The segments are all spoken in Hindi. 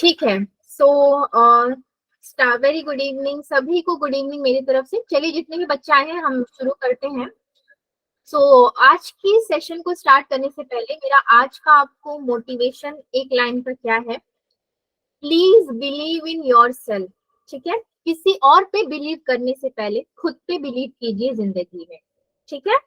ठीक है। सो वेरी गुड इवनिंग, सभी को गुड इवनिंग मेरी तरफ से। चलिए जितने भी बच्चे आए हैं हम शुरू करते हैं। आज की सेशन को स्टार्ट करने से पहले मेरा आज का आपको मोटिवेशन एक लाइन पर क्या है, please believe in your self. ठीक है, किसी और पे बिलीव करने से पहले खुद पे बिलीव कीजिए जिंदगी में। ठीक है,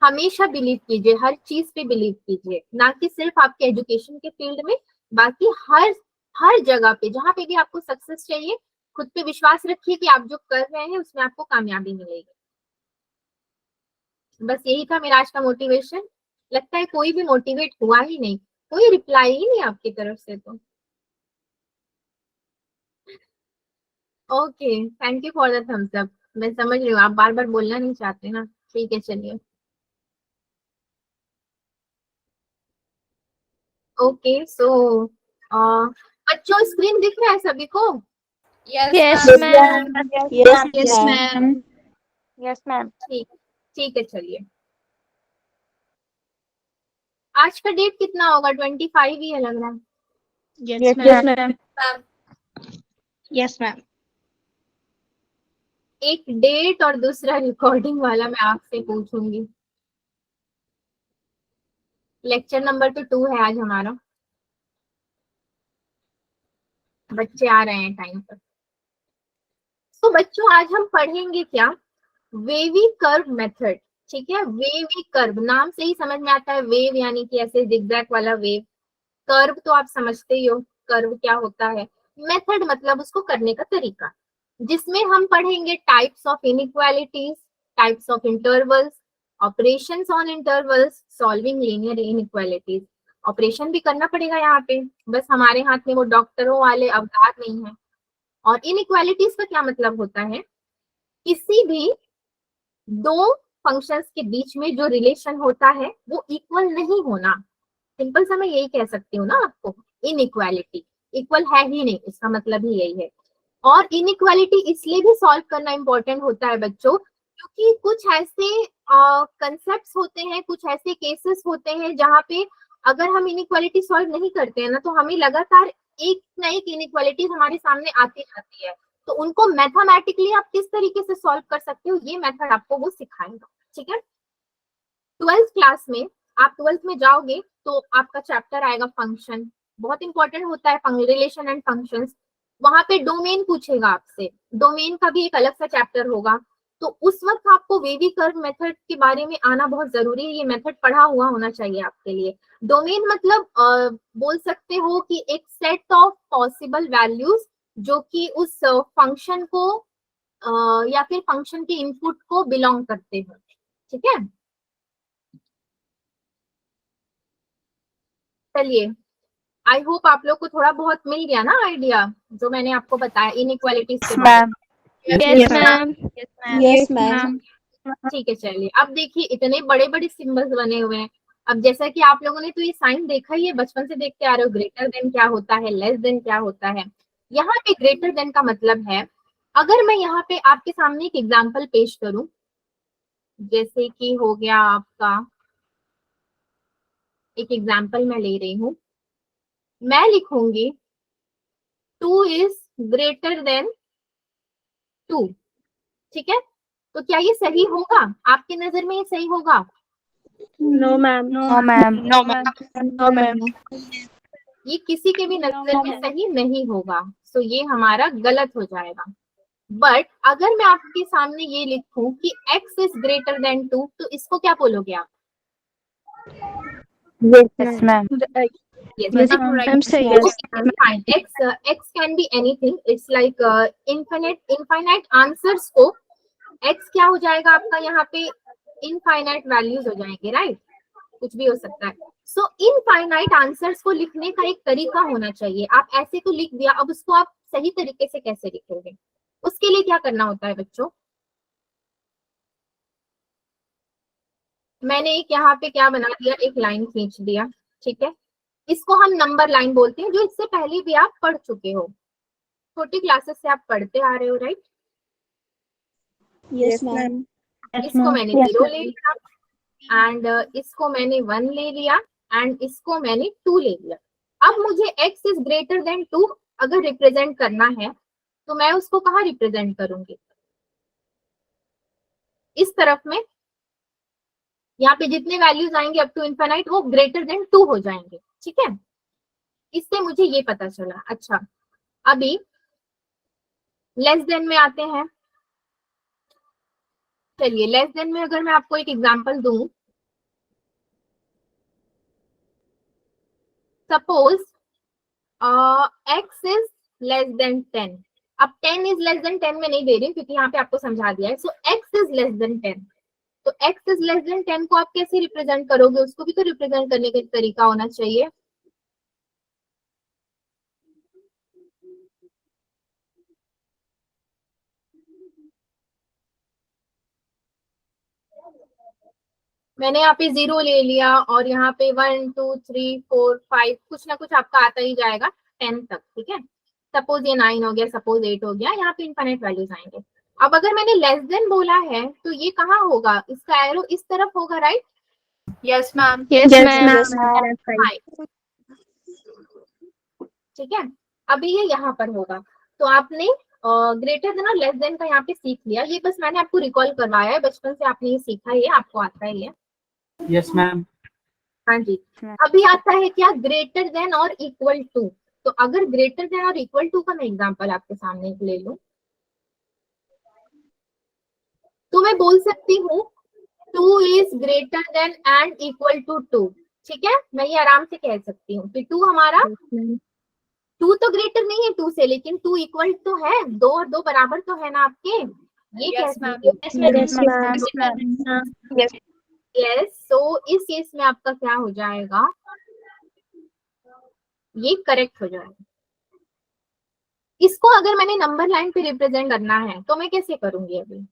हमेशा बिलीव कीजिए, हर चीज पे बिलीव कीजिए, ना कि सिर्फ आपके एजुकेशन के फील्ड में, बाकी हर हर जगह पे जहां पे भी आपको सक्सेस चाहिए, खुद पे विश्वास रखिए कि आप जो कर रहे हैं उसमें आपको कामयाबी मिलेगी। बस यही था मेरा आज का मोटिवेशन। लगता है कोई भी मोटिवेट हुआ ही नहीं, कोई रिप्लाई ही नहीं आपकी तरफ से। तो okay, thank you for the thumbs up. मैं समझ रही हूँ आप बार बार बोलना नहीं चाहते ना। ठीक है, चलिए। ओके, सो बच्चों स्क्रीन दिख रहा है सभी को? Yes, ma'am. Yes, ma'am. Yes, ma'am. ठीक ठीक है, चलिए। आज का डेट कितना होगा? 25 ही है लग रहा है। Yes, Yes, ma'am. ma'am. Yes, ma'am. एक डेट और दूसरा रिकॉर्डिंग वाला मैं आपसे पूछूंगी। लेक्चर नंबर तो 2 है आज हमारा। बच्चे आ रहे हैं टाइम पर। तो बच्चों आज हम पढ़ेंगे क्या? Wavy curve method. ठीक है, वेवी कर्व नाम से ही समझ में आता है, वेव यानी कि ऐसे जिगजैग वाला वेव। कर्व तो आप समझते ही हो, कर्व क्या होता है। मेथड मतलब उसको करने का तरीका, जिसमें हम पढ़ेंगे types of inequalities, types of intervals, operations on intervals, solving linear inequalities. Operation भी करना पड़ेगा यहाँ पे, बस हमारे हाथ में वो डॉक्टरों वाले अवतार नहीं है। और इनइक्वालिटीज का क्या मतलब होता है? किसी भी दो फंक्शंस के बीच में जो रिलेशन होता है वो इक्वल नहीं होना। सिंपल सा मैं यही कह सकती हूँ ना आपको, इनइक्वालिटी इक्वल है ही नहीं, इसका मतलब ही यही है। और इनइक्वालिटी इसलिए भी सॉल्व करना इंपॉर्टेंट होता है बच्चों, क्योंकि कुछ ऐसे कंसेप्ट्स होते हैं, कुछ ऐसे केसेस होते हैं जहाँ पे अगर हम इनइक्वालिटी सॉल्व नहीं करते हैं ना, तो हमें लगातार एक ना एक इनइक्वालिटीज हमारे सामने आती जाती है। तो उनको मैथमेटिकली आप किस तरीके से सॉल्व कर सकते हो, ये मेथड आपको वो सिखाएगा। ठीक है, 12th क्लास में, आप 12th में जाओगे तो आपका चैप्टर आएगा फंक्शन। बहुत इंपॉर्टेंट होता है रिलेशन एंड फंक्शंस। वहां पे डोमेन पूछेगा आपसे, डोमेन का भी एक अलग सा चैप्टर होगा। तो उस वक्त आपको वेवी कर्व मेथड के बारे में आना बहुत जरूरी है, ये मेथड पढ़ा हुआ होना चाहिए आपके लिए। डोमेन मतलब बोल सकते हो कि एक सेट ऑफ पॉसिबल वैल्यूज जो कि उस फंक्शन को या फिर फंक्शन के इनपुट को बिलोंग करते हैं। ठीक है, चलिए। आई होप आप लोग को थोड़ा बहुत मिल गया ना आइडिया, जो मैंने आपको बताया इनइक्वालिटीज के बारे में। Yes, ma'am. Yes, ma'am. Yes, ma'am. ठीक है, चलिए। अब देखिए इतने बड़े बड़े सिंबल्स बने हुए हैं। अब जैसा कि आप लोगों ने तो ये साइन देखा ही है, बचपन से देखते आ रहे हो, ग्रेटर देन क्या होता है, लेस देन क्या होता है। यहाँ पे ग्रेटर देन का मतलब है, अगर मैं यहाँ पे आपके सामने एक एग्जाम्पल पेश करूं, जैसे कि हो गया आपका, एक एग्जाम्पल मैं ले रही हूँ, मैं लिखूंगी 2 इज ग्रेटर देन 2। ठीक है, तो क्या ये सही होगा? आपकी नजर में ये सही होगा? No, ma'am. No, ma'am. No, ma'am. No, ma'am. ये किसी के भी नजर में सही नहीं होगा, सो ये हमारा गलत हो जाएगा। बट अगर मैं आपके सामने ये लिखूं कि x इज ग्रेटर देन 2, तो इसको क्या बोलोगे आप? Yes, ma'am. Yes, Yes, ma'am. ma'am. Say yes. Okay, fine. X can be anything. It's like infinite answers को x क्या हो जाएगा आपका यहाँ पे? इनफाइनाइट वैल्यूज हो जाएंगे, राइट? कुछ भी हो सकता है। सो इनफाइनाइट आंसर्स को लिखने का एक तरीका होना चाहिए। आप ऐसे तो लिख दिया, अब उसको आप सही तरीके से कैसे लिखोगे? उसके लिए क्या करना होता है बच्चों? मैंने एक यहाँ पे क्या बना दिया, एक लाइन खींच दिया। ठीक है, इसको हम नंबर लाइन बोलते हैं, जो इससे पहले भी आप पढ़ चुके हो, छोटी क्लासेस से आप पढ़ते आ रहे हो, राइट? Yes, ma'am. इसको मैंने 0 ले लिया, एंड इसको मैंने 1 ले लिया, एंड इसको मैंने 2 ले लिया। अब मुझे x इज ग्रेटर देन 2 अगर रिप्रेजेंट करना है तो मैं उसको कहाँ रिप्रेजेंट करूंगी? इस तरफ में। यहाँ पे जितने वैल्यूज आएंगे अप टू इनफाइनाइट वो ग्रेटर देन 2 हो जाएंगे, ठीक है। इससे मुझे ये पता चला। अच्छा, अभी लेस देन में आते हैं। चलिए लेस देन में अगर मैं आपको एक एग्जांपल दूं, suppose x is less then 10। अब 10 इज लेस देन 10 में नहीं दे रही क्योंकि यहाँ पे आपको समझा दिया है। So x is less then 10। तो x इज लेस देन 10 को आप कैसे रिप्रेजेंट करोगे? उसको भी तो रिप्रेजेंट करने का तरीका होना चाहिए। मैंने यहाँ पे 0 ले लिया और यहाँ पे 1 2 3 4 5 कुछ ना कुछ आपका आता ही जाएगा 10 तक, ठीक है। सपोज ये 9 हो गया, सपोज 8 हो गया, यहाँ पे इनफाइनाइट वैल्यूज आएंगे। अब अगर मैंने लेस देन बोला है तो ये कहाँ होगा? इसका एरो इस तरफ होगा, right? Yes, ma'am. Yes, Yes, ma'am. ma'am. ठीक है, अभी ये यहाँ पर होगा। तो आपने ग्रेटर देन और लेस देन का यहाँ पे सीख लिया। ये बस मैंने आपको रिकॉल करवाया है, बचपन से आपने ये सीखा है, आपको आता ही है। Yes ma'am. हाँ जी। अभी आता है क्या? ग्रेटर देन और इक्वल टू। तो अगर ग्रेटर देन और इक्वल टू का मैं एग्जांपल आपके सामने ले लूं तो मैं बोल सकती हूँ 2 is greater than and equal to 2, ठीक है। मैं ये आराम से कह सकती हूँ कि 2 हमारा 2 तो ग्रेटर नहीं है 2 से, लेकिन 2 इक्वल तो है, 2 और 2 बराबर तो है ना आपके। ये Yes, कह ma'am. सकती हूँ। Yes, ma'am. Yes, ma'am. Yes, सो इस केस में आपका क्या हो जाएगा? ये करेक्ट हो जाएगा। इसको अगर मैंने नंबर लाइन पे रिप्रेजेंट करना है तो मैं कैसे करूंगी? अभी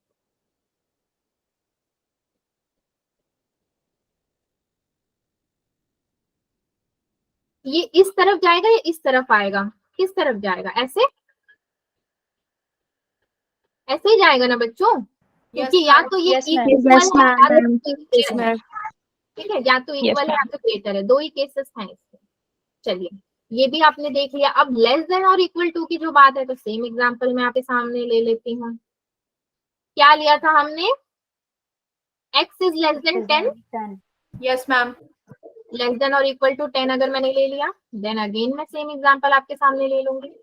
ये इस तरफ जाएगा या इस तरफ आएगा? किस तरफ जाएगा? ऐसे ऐसे ही जाएगा ना बच्चों, क्योंकि या तो ये Yes, ma'am. इक्वल Yes, है या ma'am. तो Yes, ग्रेटर है, ma'am. ठीक है। या तो इक्वल है या तो ग्रेटर है, दो ही केसेस हैं इसके। चलिए ये भी आपने देख लिया। अब लेस देन और इक्वल टू की जो बात है तो सेम एग्जांपल मैं आपके सामने ले लेती हूँ। क्या लिया था हमने? x is less then 10। Yes, ma'am. Less than और इक्वल टू 10 अगर मैंने ले लिया, देन अगेन मैं सेम एग्जांपल आपके सामने ले लूंगी।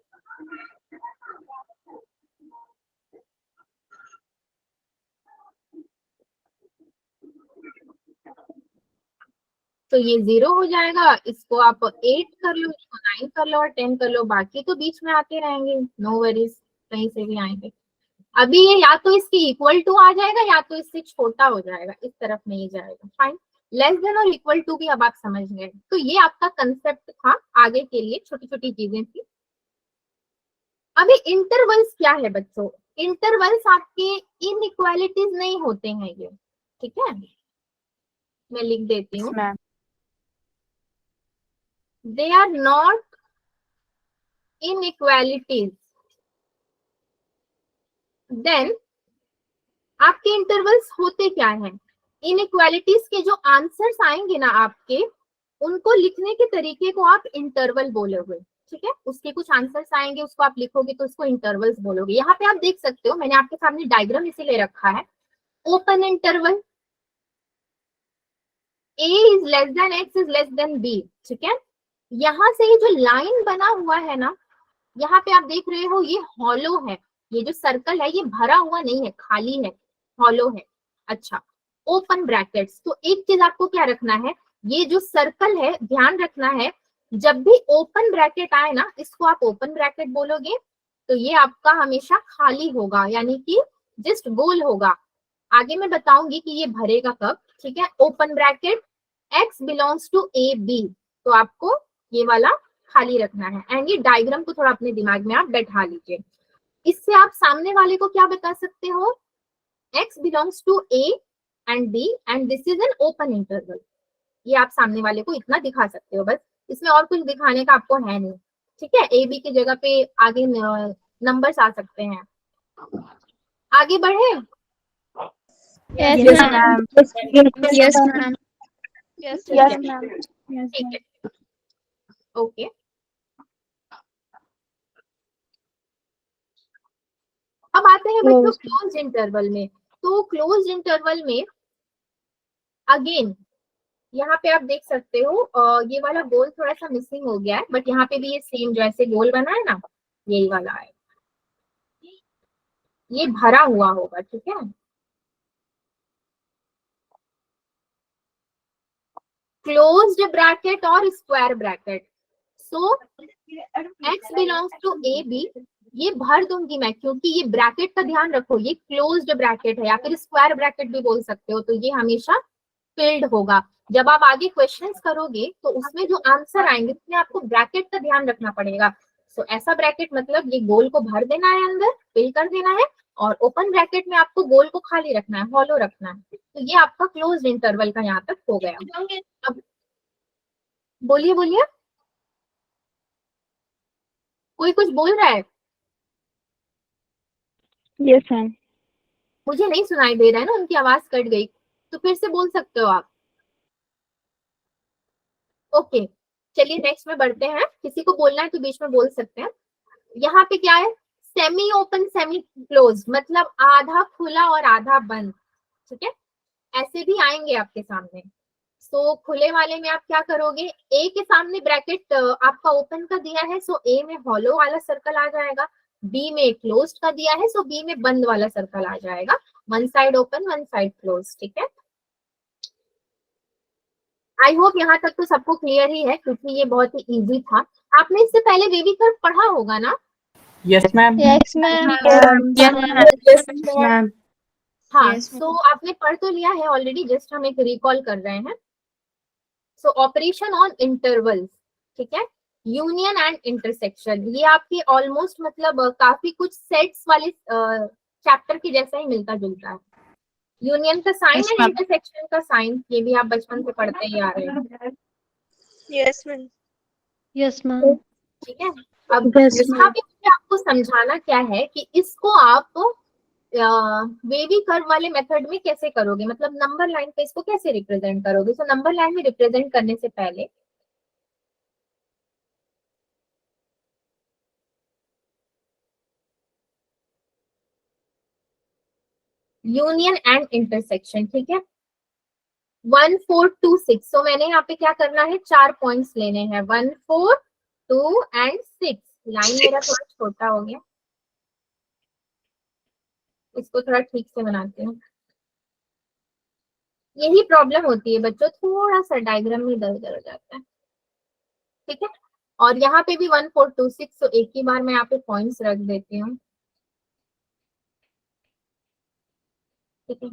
तो ये 0 हो जाएगा। इसको आप 8 कर लो, इसको 9 कर लो और 10 कर लो, बाकी तो बीच में आते रहेंगे, नो वरीज, कहीं से भी आएंगे। अभी ये या तो इसके इक्वल टू आ जाएगा या तो इससे छोटा हो जाएगा, इस तरफ नहीं जाएगा। फाइन, लेस देन और इक्वल टू भी अब आप समझ गए। तो ये आपका कंसेप्ट था, आगे के लिए छोटी छोटी चीजें थी। अभी इंटरवल्स क्या है बच्चों? इंटरवल्स आपके इनइक्वालिटीज नहीं होते हैं ये, ठीक है। मैं लिख देती हूँ, they are not inequalities। then आपके इंटरवल्स होते क्या हैं? इनइक्वालिटीज के जो आंसर्स आएंगे ना आपके, उनको लिखने के तरीके को आप इंटरवल बोलोगे, ठीक है। उसके कुछ आंसर्स आएंगे, उसको आप लिखोगे तो उसको इंटरवल्स बोलोगे। यहाँ पे आप देख सकते हो, मैंने आपके सामने डायग्राम इसीलिए रखा है। Open interval, a is less then x is less then b, ठीक है। यहाँ से ये जो लाइन बना हुआ है ना, यहाँ पे आप देख रहे हो ये हॉलो है, ये जो सर्कल है ये भरा हुआ नहीं है, खाली है, हॉलो है। अच्छा, ओपन ब्रैकेट्स। तो एक चीज आपको क्या रखना है, ये जो सर्कल है ध्यान रखना है, जब भी ओपन ब्रैकेट आए ना, इसको आप ओपन ब्रैकेट बोलोगे तो ये आपका हमेशा खाली होगा, यानी कि जस्ट गोल होगा। आगे मैं बताऊंगी कि ये भरेगा कब, ठीक है। Open bracket x belongs to A B, तो आपको ये वाला खाली रखना है। एंड ये डायग्राम को थोड़ा अपने दिमाग में आप बैठा लीजिए। इससे आप सामने वाले को क्या बता सकते हो? x belongs to a and b and this is an open interval. ये आप सामने वाले को इतना दिखा सकते हो, बस इसमें और कुछ दिखाने का आपको है नहीं, ठीक है। ए बी की जगह पे आगे नंबर्स आ सकते हैं। आगे बढ़े? Yes, ma'am. Yes, ma'am. Yes, Yes, ma'am. ठीक है। ओके अब आते हैं बच्चों Closed. क्लोज इंटरवल में। तो क्लोज इंटरवल में अगेन यहाँ पे आप देख सकते हो ये वाला गोल थोड़ा सा मिसिंग हो गया है, बट यहाँ पे भी ये सेम जो ऐसे गोल बना है ना, यही वाला है, ये भरा हुआ होगा, ठीक है। क्लोज्ड ब्रैकेट और square bracket, so x belongs to A B, ये भर दूंगी मैं क्योंकि ये ब्रैकेट का ध्यान रखो, ये क्लोज्ड ब्रैकेट है या फिर स्क्वायर ब्रैकेट भी बोल सकते हो, तो ये हमेशा फिल्ड होगा। जब आप आगे क्वेश्चंस करोगे तो उसमें जो आंसर आएंगे उसमें आपको ब्रैकेट का ध्यान रखना पड़ेगा। सो ऐसा ब्रैकेट मतलब ये गोल को भर देना है, अंदर फिल कर देना है, और ओपन ब्रैकेट में आपको गोल को खाली रखना है, हॉलो रखना है। तो ये आपका क्लोज्ड इंटरवल का यहाँ तक हो गया। अब बोलिए बोलिए, कोई कुछ बोल रहा है? Yes, ma'am. मुझे नहीं सुनाई दे रहा है ना, उनकी आवाज कट गई, तो फिर से बोल सकते हो आप। ओके चलिए नेक्स्ट में बढ़ते हैं, किसी को बोलना है तो बीच में बोल सकते हैं। यहाँ पे क्या है, सेमी ओपन सेमी क्लोज, मतलब आधा खुला और आधा बंद, ठीक है। ऐसे भी आएंगे आपके सामने। सो खुले वाले में आप क्या करोगे, ए के सामने ब्रैकेट आपका ओपन का दिया है, सो ए में हॉलो वाला सर्कल आ जाएगा, बी में क्लोज्ड का दिया है, सो बी में बंद वाला सर्कल आ जाएगा, one side open one side close, ठीक है। आई होप यहाँ तक तो सबको क्लियर ही है क्योंकि ये बहुत ही इजी था। आपने इससे पहले बेबी कर्व पढ़ा होगा ना? Yes, ma'am. Yes, ma'am. Yes, ma'am. Yes, ma'am. हाँ Yes, सो आपने पढ़ तो लिया है ऑलरेडी, जस्ट हम एक रिकॉल कर रहे हैं। सो ऑपरेशन ऑन इंटरवल्स, ठीक है, यूनियन एंड इंटरसेक्शन, ये आपके ऑलमोस्ट मतलब काफी कुछ सेट्स वाले चैप्टर के जैसा ही मिलता जुलता है। यूनियन का sign Yes, and ma'am. Intersection का साइन, ये भी आप बचपन से पढ़ते ही आ रहे हैं, Yes, ma'am. Yes, ma'am. ठीक है। अब Yes, यहाँ पे मुझे आपको समझाना क्या है कि इसको आप वेवी कर्व वाले मेथड में कैसे करोगे, मतलब नंबर लाइन पे इसको कैसे रिप्रेजेंट करोगे। तो नंबर लाइन में रिप्रेजेंट करने से पहले यूनियन एंड इंटरसेक्शन, ठीक है, 1 4 2 6। सो मैंने यहाँ पे क्या करना है, 4 पॉइंट्स लेने हैं, 1 4 2 एंड 6। लाइन मेरा थोड़ा छोटा हो गया, इसको थोड़ा ठीक से बनाती हूँ। यही प्रॉब्लम होती है बच्चों, थोड़ा सा डायग्राम में इधर उधर हो जाता है, ठीक है। और यहाँ पे भी 1 4 2 6, तो एक ही बार मैं यहाँ पे पॉइंट्स रख देती हूँ, ठीक है।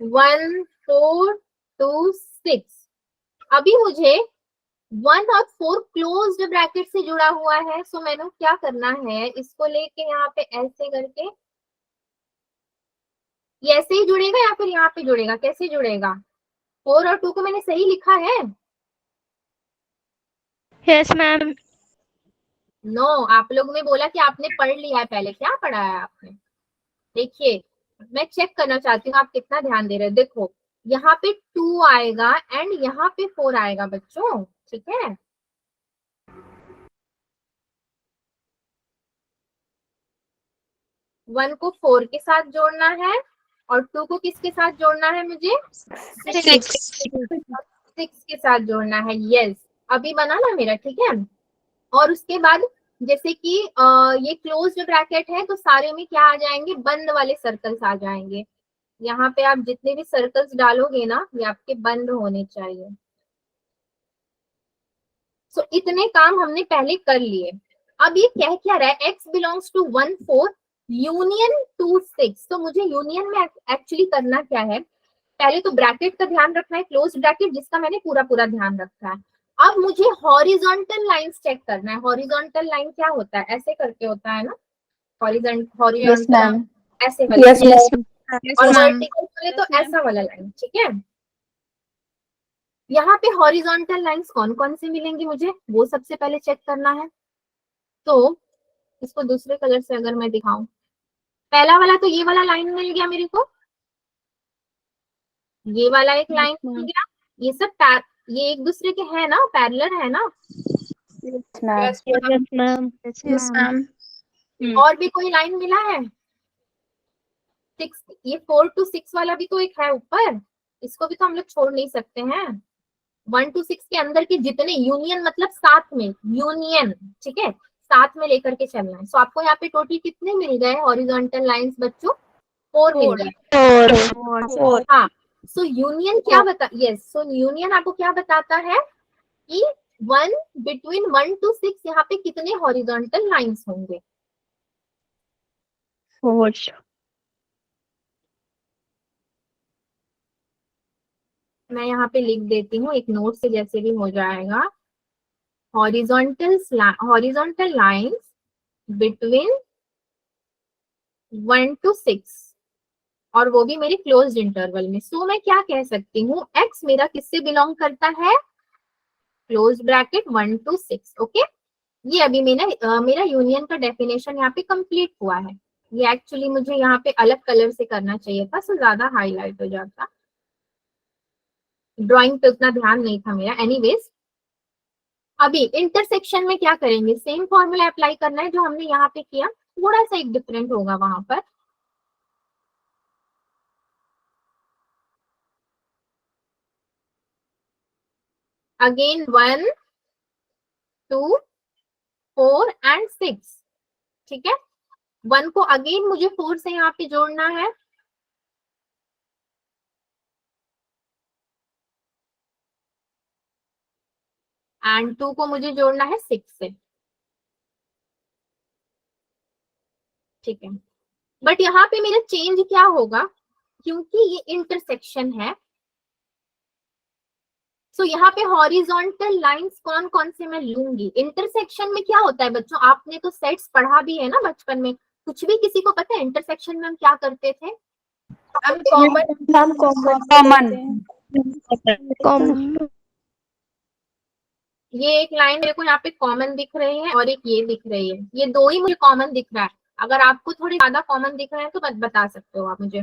1 4 2 6, अभी मुझे 1 और 4 क्लोज्ड ब्रैकेट से जुड़ा हुआ है, सो मैंने क्या करना है, इसको लेके यहाँ पे ऐसे करके, ये ऐसे ही जुड़ेगा या फिर यहाँ पे जुड़ेगा, कैसे जुड़ेगा? 4 और 2 को मैंने सही लिखा है? Yes, ma'am. नो आप लोग ने बोला कि आपने पढ़ लिया है, पहले क्या पढ़ा है आपने? देखिए मैं चेक करना चाहती हूँ आप कितना ध्यान दे रहे हैं। देखो यहाँ पे 2 आएगा एंड यहाँ पे 4 आएगा बच्चों, ठीक है। वन को 4 के साथ जोड़ना है और 2 को किसके साथ जोड़ना है मुझे? 6 के साथ जोड़ना है, यस। अभी बना ना मेरा, ठीक है। और उसके बाद जैसे कि ये क्लोज्ड ब्रैकेट है तो सारे में क्या आ जाएंगे, बंद वाले सर्कल्स आ जाएंगे। यहाँ पे आप जितने भी सर्कल्स डालोगे ना ये आपके बंद होने चाहिए। सो इतने काम हमने पहले कर लिए। अब ये कह क्या रहा है, x बिलोंग्स टू 1 4 यूनियन 2 6। तो मुझे यूनियन में एक्चुअली करना क्या है, पहले तो ब्रैकेट का ध्यान रखना है, क्लोज ब्रैकेट जिसका मैंने पूरा पूरा ध्यान रखा है। अब मुझे हॉरिजॉन्टल लाइंस चेक करना है। हॉरिजॉन्टल लाइन क्या होता है, ऐसे करके होता है ना, हॉरिजॉन्टल ऐसे वाला, और वर्टिकल बोले तो ऐसा वाला लाइन, ठीक है। यहाँ पे हॉरिजॉन्टल लाइंस कौन कौन से मिलेंगे मुझे, वो सबसे पहले चेक करना है। तो इसको दूसरे कलर से अगर मैं दिखाऊं, पहला वाला तो ये वाला लाइन मिल गया मेरे को, ये वाला एक लाइन ma'am. हो गया, ये सब ये एक दूसरे के है ना, पैरेलल है ना। Yes, ma'am. Yes, ma'am. Yes, ma'am. और भी कोई लाइन मिला है? 6, ये 4 to 6 वाला भी तो एक है ऊपर, इसको भी तो हम लोग छोड़ नहीं सकते हैं। 1 to 6 के अंदर के जितने यूनियन मतलब साथ में, यूनियन, ठीक है, साथ में लेकर के चलना है। सो आपको यहाँ पे टोटल कितने मिल गए हॉरिजॉन्टल लाइंस बच्चों? 4 मिल गए। 4. हाँ, सो यूनियन क्या बता, यस, सो यूनियन आपको क्या बताता है कि 1 बिटवीन 1 to 6 यहाँ पे कितने हॉरिजॉन्टल लाइंस होंगे। 4. मैं यहाँ पे लिख देती हूँ, एक नोट से जैसे भी हो जाएगा। हॉरिजॉन्टल लाइंस बिटवीन 1 to 6 और वो भी मेरे क्लोज्ड इंटरवल में। सो मैं क्या कह सकती हूँ, x मेरा किससे बिलोंग करता है? Close bracket 1 to 6। ओके, ये अभी मेरा यूनियन का डेफिनेशन यहाँ पे कंप्लीट हुआ है। ये एक्चुअली मुझे यहाँ पे अलग कलर से करना चाहिए था, सो ज्यादा हाईलाइट हो जाता, ड्राइंग पे उतना ध्यान नहीं था मेरा। एनीवेज, अभी इंटरसेक्शन में क्या करेंगे, सेम फॉर्मूला अप्लाई करना है जो हमने यहाँ पे किया, थोड़ा सा एक डिफरेंट होगा वहां पर। अगेन 1 2 4 एंड 6, ठीक है। 1 को अगेन मुझे 4 से यहाँ पे जोड़ना है, एंड 2 को मुझे जोड़ना है 6 से, ठीक है। बट यहाँ पे मेरा चेंज क्या होगा, क्योंकि ये इंटरसेक्शन है, सो यहाँ पे हॉरिजॉन्टल लाइंस कौन कौन से मैं लूंगी। इंटरसेक्शन में क्या होता है बच्चों, आपने तो सेट्स पढ़ा भी है ना बचपन में, कुछ भी किसी को पता है इंटरसेक्शन में हम क्या करते थे? हम कॉमन Common. ये एक लाइन मेरे को यहाँ पे कॉमन दिख रही है और एक ये दिख रही है, ये दो ही मुझे कॉमन दिख रहा है। अगर आपको थोड़ी ज्यादा कॉमन दिख रहे हैं तो बता सकते हो आप मुझे।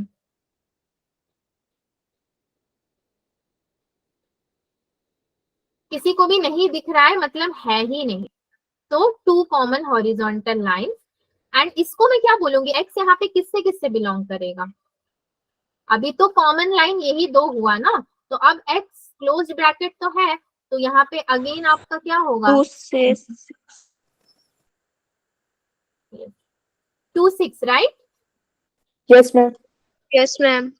किसी को भी नहीं दिख रहा है मतलब है ही नहीं, तो 2 कॉमन हॉरिजॉन्टल लाइंस। एंड इसको मैं क्या बोलूंगी, एक्स यहाँ पे किससे किससे बिलोंग करेगा? अभी तो कॉमन लाइन यही दो हुआ ना, तो अब एक्स क्लोज ब्रैकेट तो है, तो यहाँ पे अगेन आपका क्या होगा? 2 से 2 6, right? Yes, ma'am. Yes, ma'am.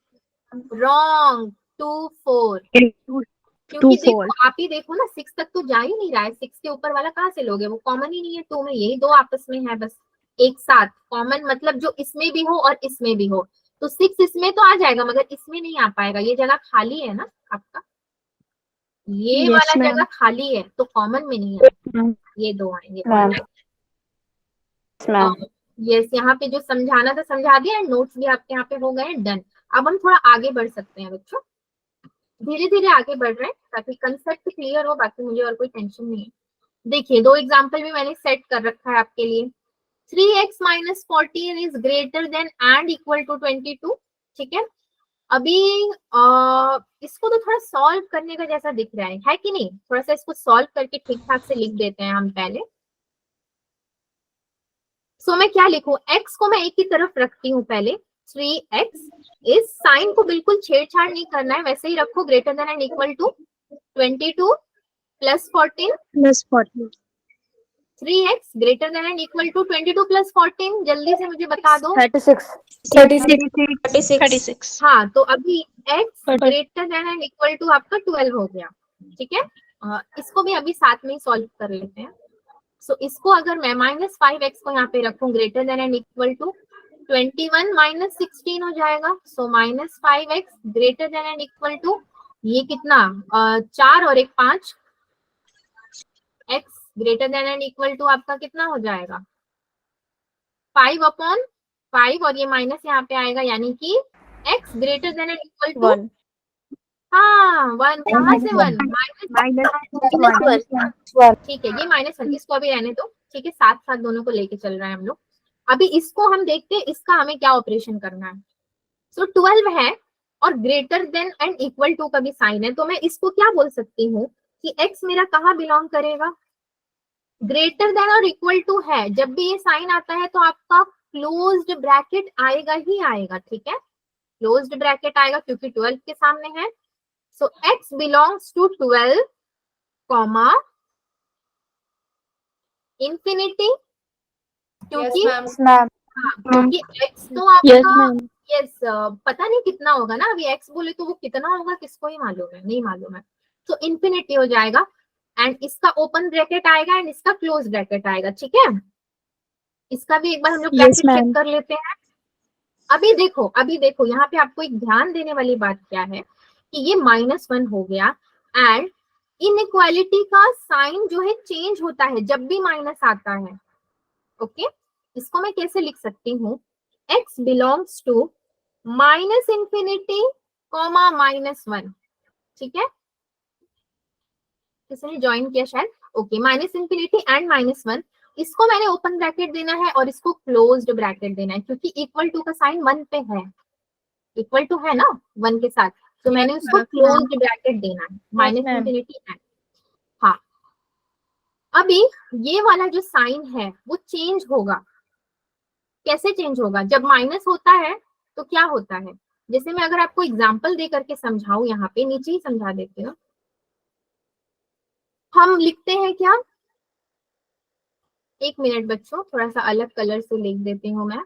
Wrong, 2 4। 2 क्योंकि 4. देखो आप ही देखो ना, 6 तक तो जा ही नहीं रहा है, 6 के ऊपर वाला कहाँ से लोगे, वो कॉमन ही नहीं है 2 में, यही दो आपस में है बस एक साथ। कॉमन मतलब जो इसमें भी हो और इसमें भी हो, तो 6 इसमें तो आ जाएगा मगर इसमें नहीं आ पाएगा, ये जगह खाली है ना आपका, ये Yes, वाला ma'am. जगह खाली है तो कॉमन में नहीं है, ये दो आएंगे। Ma'am. Yes, ma'am. यस, यहाँ पे जो समझाना था समझा दिया, नोट्स भी आपके यहाँ पे हो गए, डन। अब हम थोड़ा आगे बढ़ सकते हैं बच्चों, धीरे धीरे आगे बढ़ रहे हैं ताकि कंसेप्ट क्लियर हो, बाकी मुझे और कोई टेंशन नहीं है। देखिए, दो एग्जांपल भी मैंने सेट कर रखा है आपके लिए। 3x - 14 is greater than and equal to 22, ठीक है। अभी इसको तो थोड़ा सॉल्व करने का जैसा दिख रहा है कि नहीं? थोड़ा सा इसको सॉल्व करके ठीक ठाक से लिख देते हैं हम पहले। सो मैं क्या लिखूं, x को मैं एक ही तरफ रखती हूँ पहले, 3x, इस साइन को बिल्कुल छेड़छाड़ नहीं करना है, वैसे ही रखो, greater than and equal to 22 plus 14, Plus 14. 3x greater than and equal to 22 plus 14, जल्दी से मुझे बता दो। 36. 36. हाँ, तो अभी x greater than and equal to आपका 12 हो गया, ठीक है। इसको भी अभी साथ में ही सॉल्व कर लेते हैं। सो इसको अगर मैं -5x को यहाँ पे रखूं, greater than and equal to 21 - 16 हो जाएगा। So -5x greater than and equal to, ये कितना, 4 और एक 5, x greater than and equal to आपका कितना हो जाएगा, 5/5, और ये माइनस यहाँ पे आएगा, यानी कि x greater than and equal to 1. हाँ 1, कहाँ से 1, One. ठीक है, ये -1, इसको अभी रहने दो, ठीक है, साथ साथ दोनों को लेके चल रहे हैं हम लोग। अभी इसको हम देखते हैं, इसका हमें क्या ऑपरेशन करना है। सो 12 है और greater than and equal to का भी साइन है, तो मैं इसको क्या बोल सकती हूँ कि x मेरा कहाँ बिलोंग करेगा, ग्रेटर देन और इक्वल टू है, जब भी ये साइन आता है तो आपका क्लोज्ड ब्रैकेट आएगा ही आएगा, ठीक है, क्लोज्ड ब्रैकेट आएगा क्योंकि 12 के सामने है। So x belongs to 12 comma infinity, क्योंकि Yes, ma'am. क्योंकि x तो Yes, आपका ma'am. यस पता नहीं कितना होगा ना, अभी x बोले तो वो कितना होगा किसको ही मालूम है, नहीं मालूम है, तो इंफिनिटी हो जाएगा एंड इसका ओपन ब्रैकेट आएगा एंड इसका क्लोज ब्रैकेट आएगा, ठीक है। इसका भी एक बार हम लोग Yes, ब्रैकेट चेक ma'am. कर लेते हैं। अभी देखो यहाँ पे आपको एक ध्यान देने वाली बात क्या है कि ये -1 हो गया एंड इनइक्वालिटी का साइन जो है चेंज होता है जब भी माइनस आता है, ओके। इसको मैं कैसे लिख सकती हूँ, x belongs to minus infinity comma -1, ठीक है, किसने ज्वाइन किया शायद, ओके, माइनस इंफिनिटी एंड -1, इसको मैंने ओपन ब्रैकेट देना है और इसको क्लोज्ड ब्रैकेट देना है क्योंकि इक्वल टू का साइन 1 पे है, इक्वल टू है ना 1 के साथ, तो मैंने उसको क्लोज्ड ब्रैकेट देना है माइनस ma'am. इंफिनिटी एंड, हाँ। अभी ये वाला जो साइन है वो चेंज होगा, कैसे चेंज होगा, जब माइनस होता है तो क्या होता है, जैसे मैं अगर आपको एग्जांपल दे करके समझाऊं, यहाँ पे नीचे ही समझा देती हूँ। हम लिखते हैं क्या, एक मिनट बच्चों, थोड़ा सा अलग कलर से लिख देती हूँ मैं,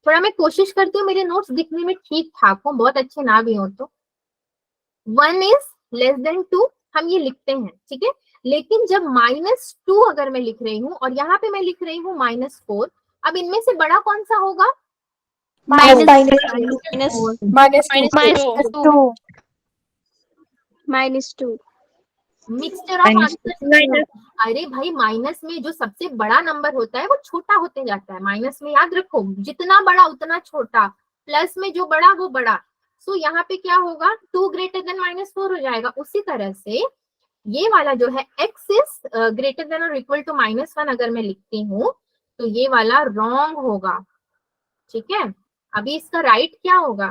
थोड़ा मैं कोशिश करती हूँ मेरे नोट्स दिखने में ठीक ठाक हो, बहुत अच्छे ना भी हो तो। 1 इज लेस देन 2 हम ये लिखते हैं, ठीक है, लेकिन जब -2 अगर मैं लिख रही हूँ और यहाँ पे मैं लिख रही हूँ -4, अब इनमें से बड़ा कौन सा होगा, Minus Minus two. -2. Mixture of answer. अरे भाई माइनस में जो सबसे बड़ा नंबर होता है वो छोटा होते जाता है, माइनस में याद रखो जितना बड़ा उतना छोटा, प्लस में जो बड़ा वो बड़ा, सो यहाँ पे क्या होगा 2 ग्रेटर देन -4 हो जाएगा। उसी तरह से ये वाला जो है x इज ग्रेटर देन और इक्वल टू -1 अगर मैं लिखती हूँ तो ये वाला रॉन्ग होगा, ठीक है। अभी इसका राइट क्या होगा,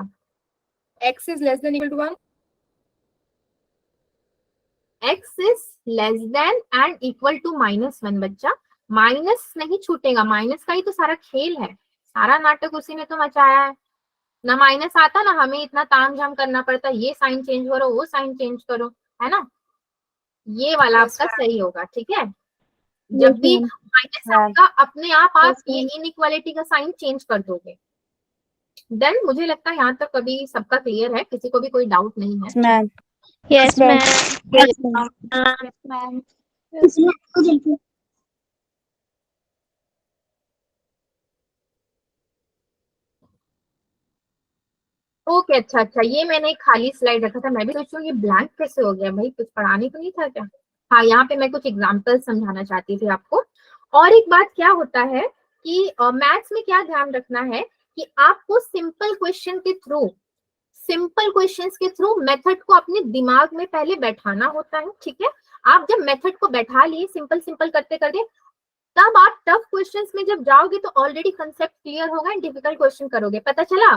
X is less than equal to 1. x is less than and equal to -1 बच्चा, माइनस नहीं छूटेगा, माइनस का ही तो सारा खेल है, सारा नाटक उसी ने तो मचाया है, ना माइनस आता ना हमें इतना तामझाम करना पड़ता, ये साइन चेंज करो वो साइन चेंज करो, है ना। ये वाला आपका सही होगा, ठीक है, जब भी माइनस आएगा अपने आप ये इनइक्वालिटी का साइन चेंज कर दोगे। देन मुझे लगता है यहाँ तक अभी सबका क्लियर है, किसी को भी कोई डाउट नहीं है। Yes, ma'am. Yes, ma'am. Yes, ma'am. Yes, ma'am. Okay अच्छा अच्छा, ये मैंने एक खाली स्लाइड रखा था, मैं भी सोचूं ये ब्लैंक कैसे हो गया, भाई कुछ पढ़ाने को नहीं था क्या। हाँ यहाँ पे मैं कुछ एग्जाम्पल समझाना चाहती थी आपको। और एक बात क्या होता है कि मैथ्स में क्या ध्यान रखना है कि आपको सिंपल क्वेश्चन के थ्रू मेथड को अपने दिमाग में पहले बैठाना होता है, ठीक है। आप जब मेथड को बैठा लिए सिंपल सिंपल करते करते, तब आप टफ क्वेश्चंस में जब जाओगे तो ऑलरेडी कंसेप्ट क्लियर होगा एंड डिफिकल्ट क्वेश्चन करोगे, पता चला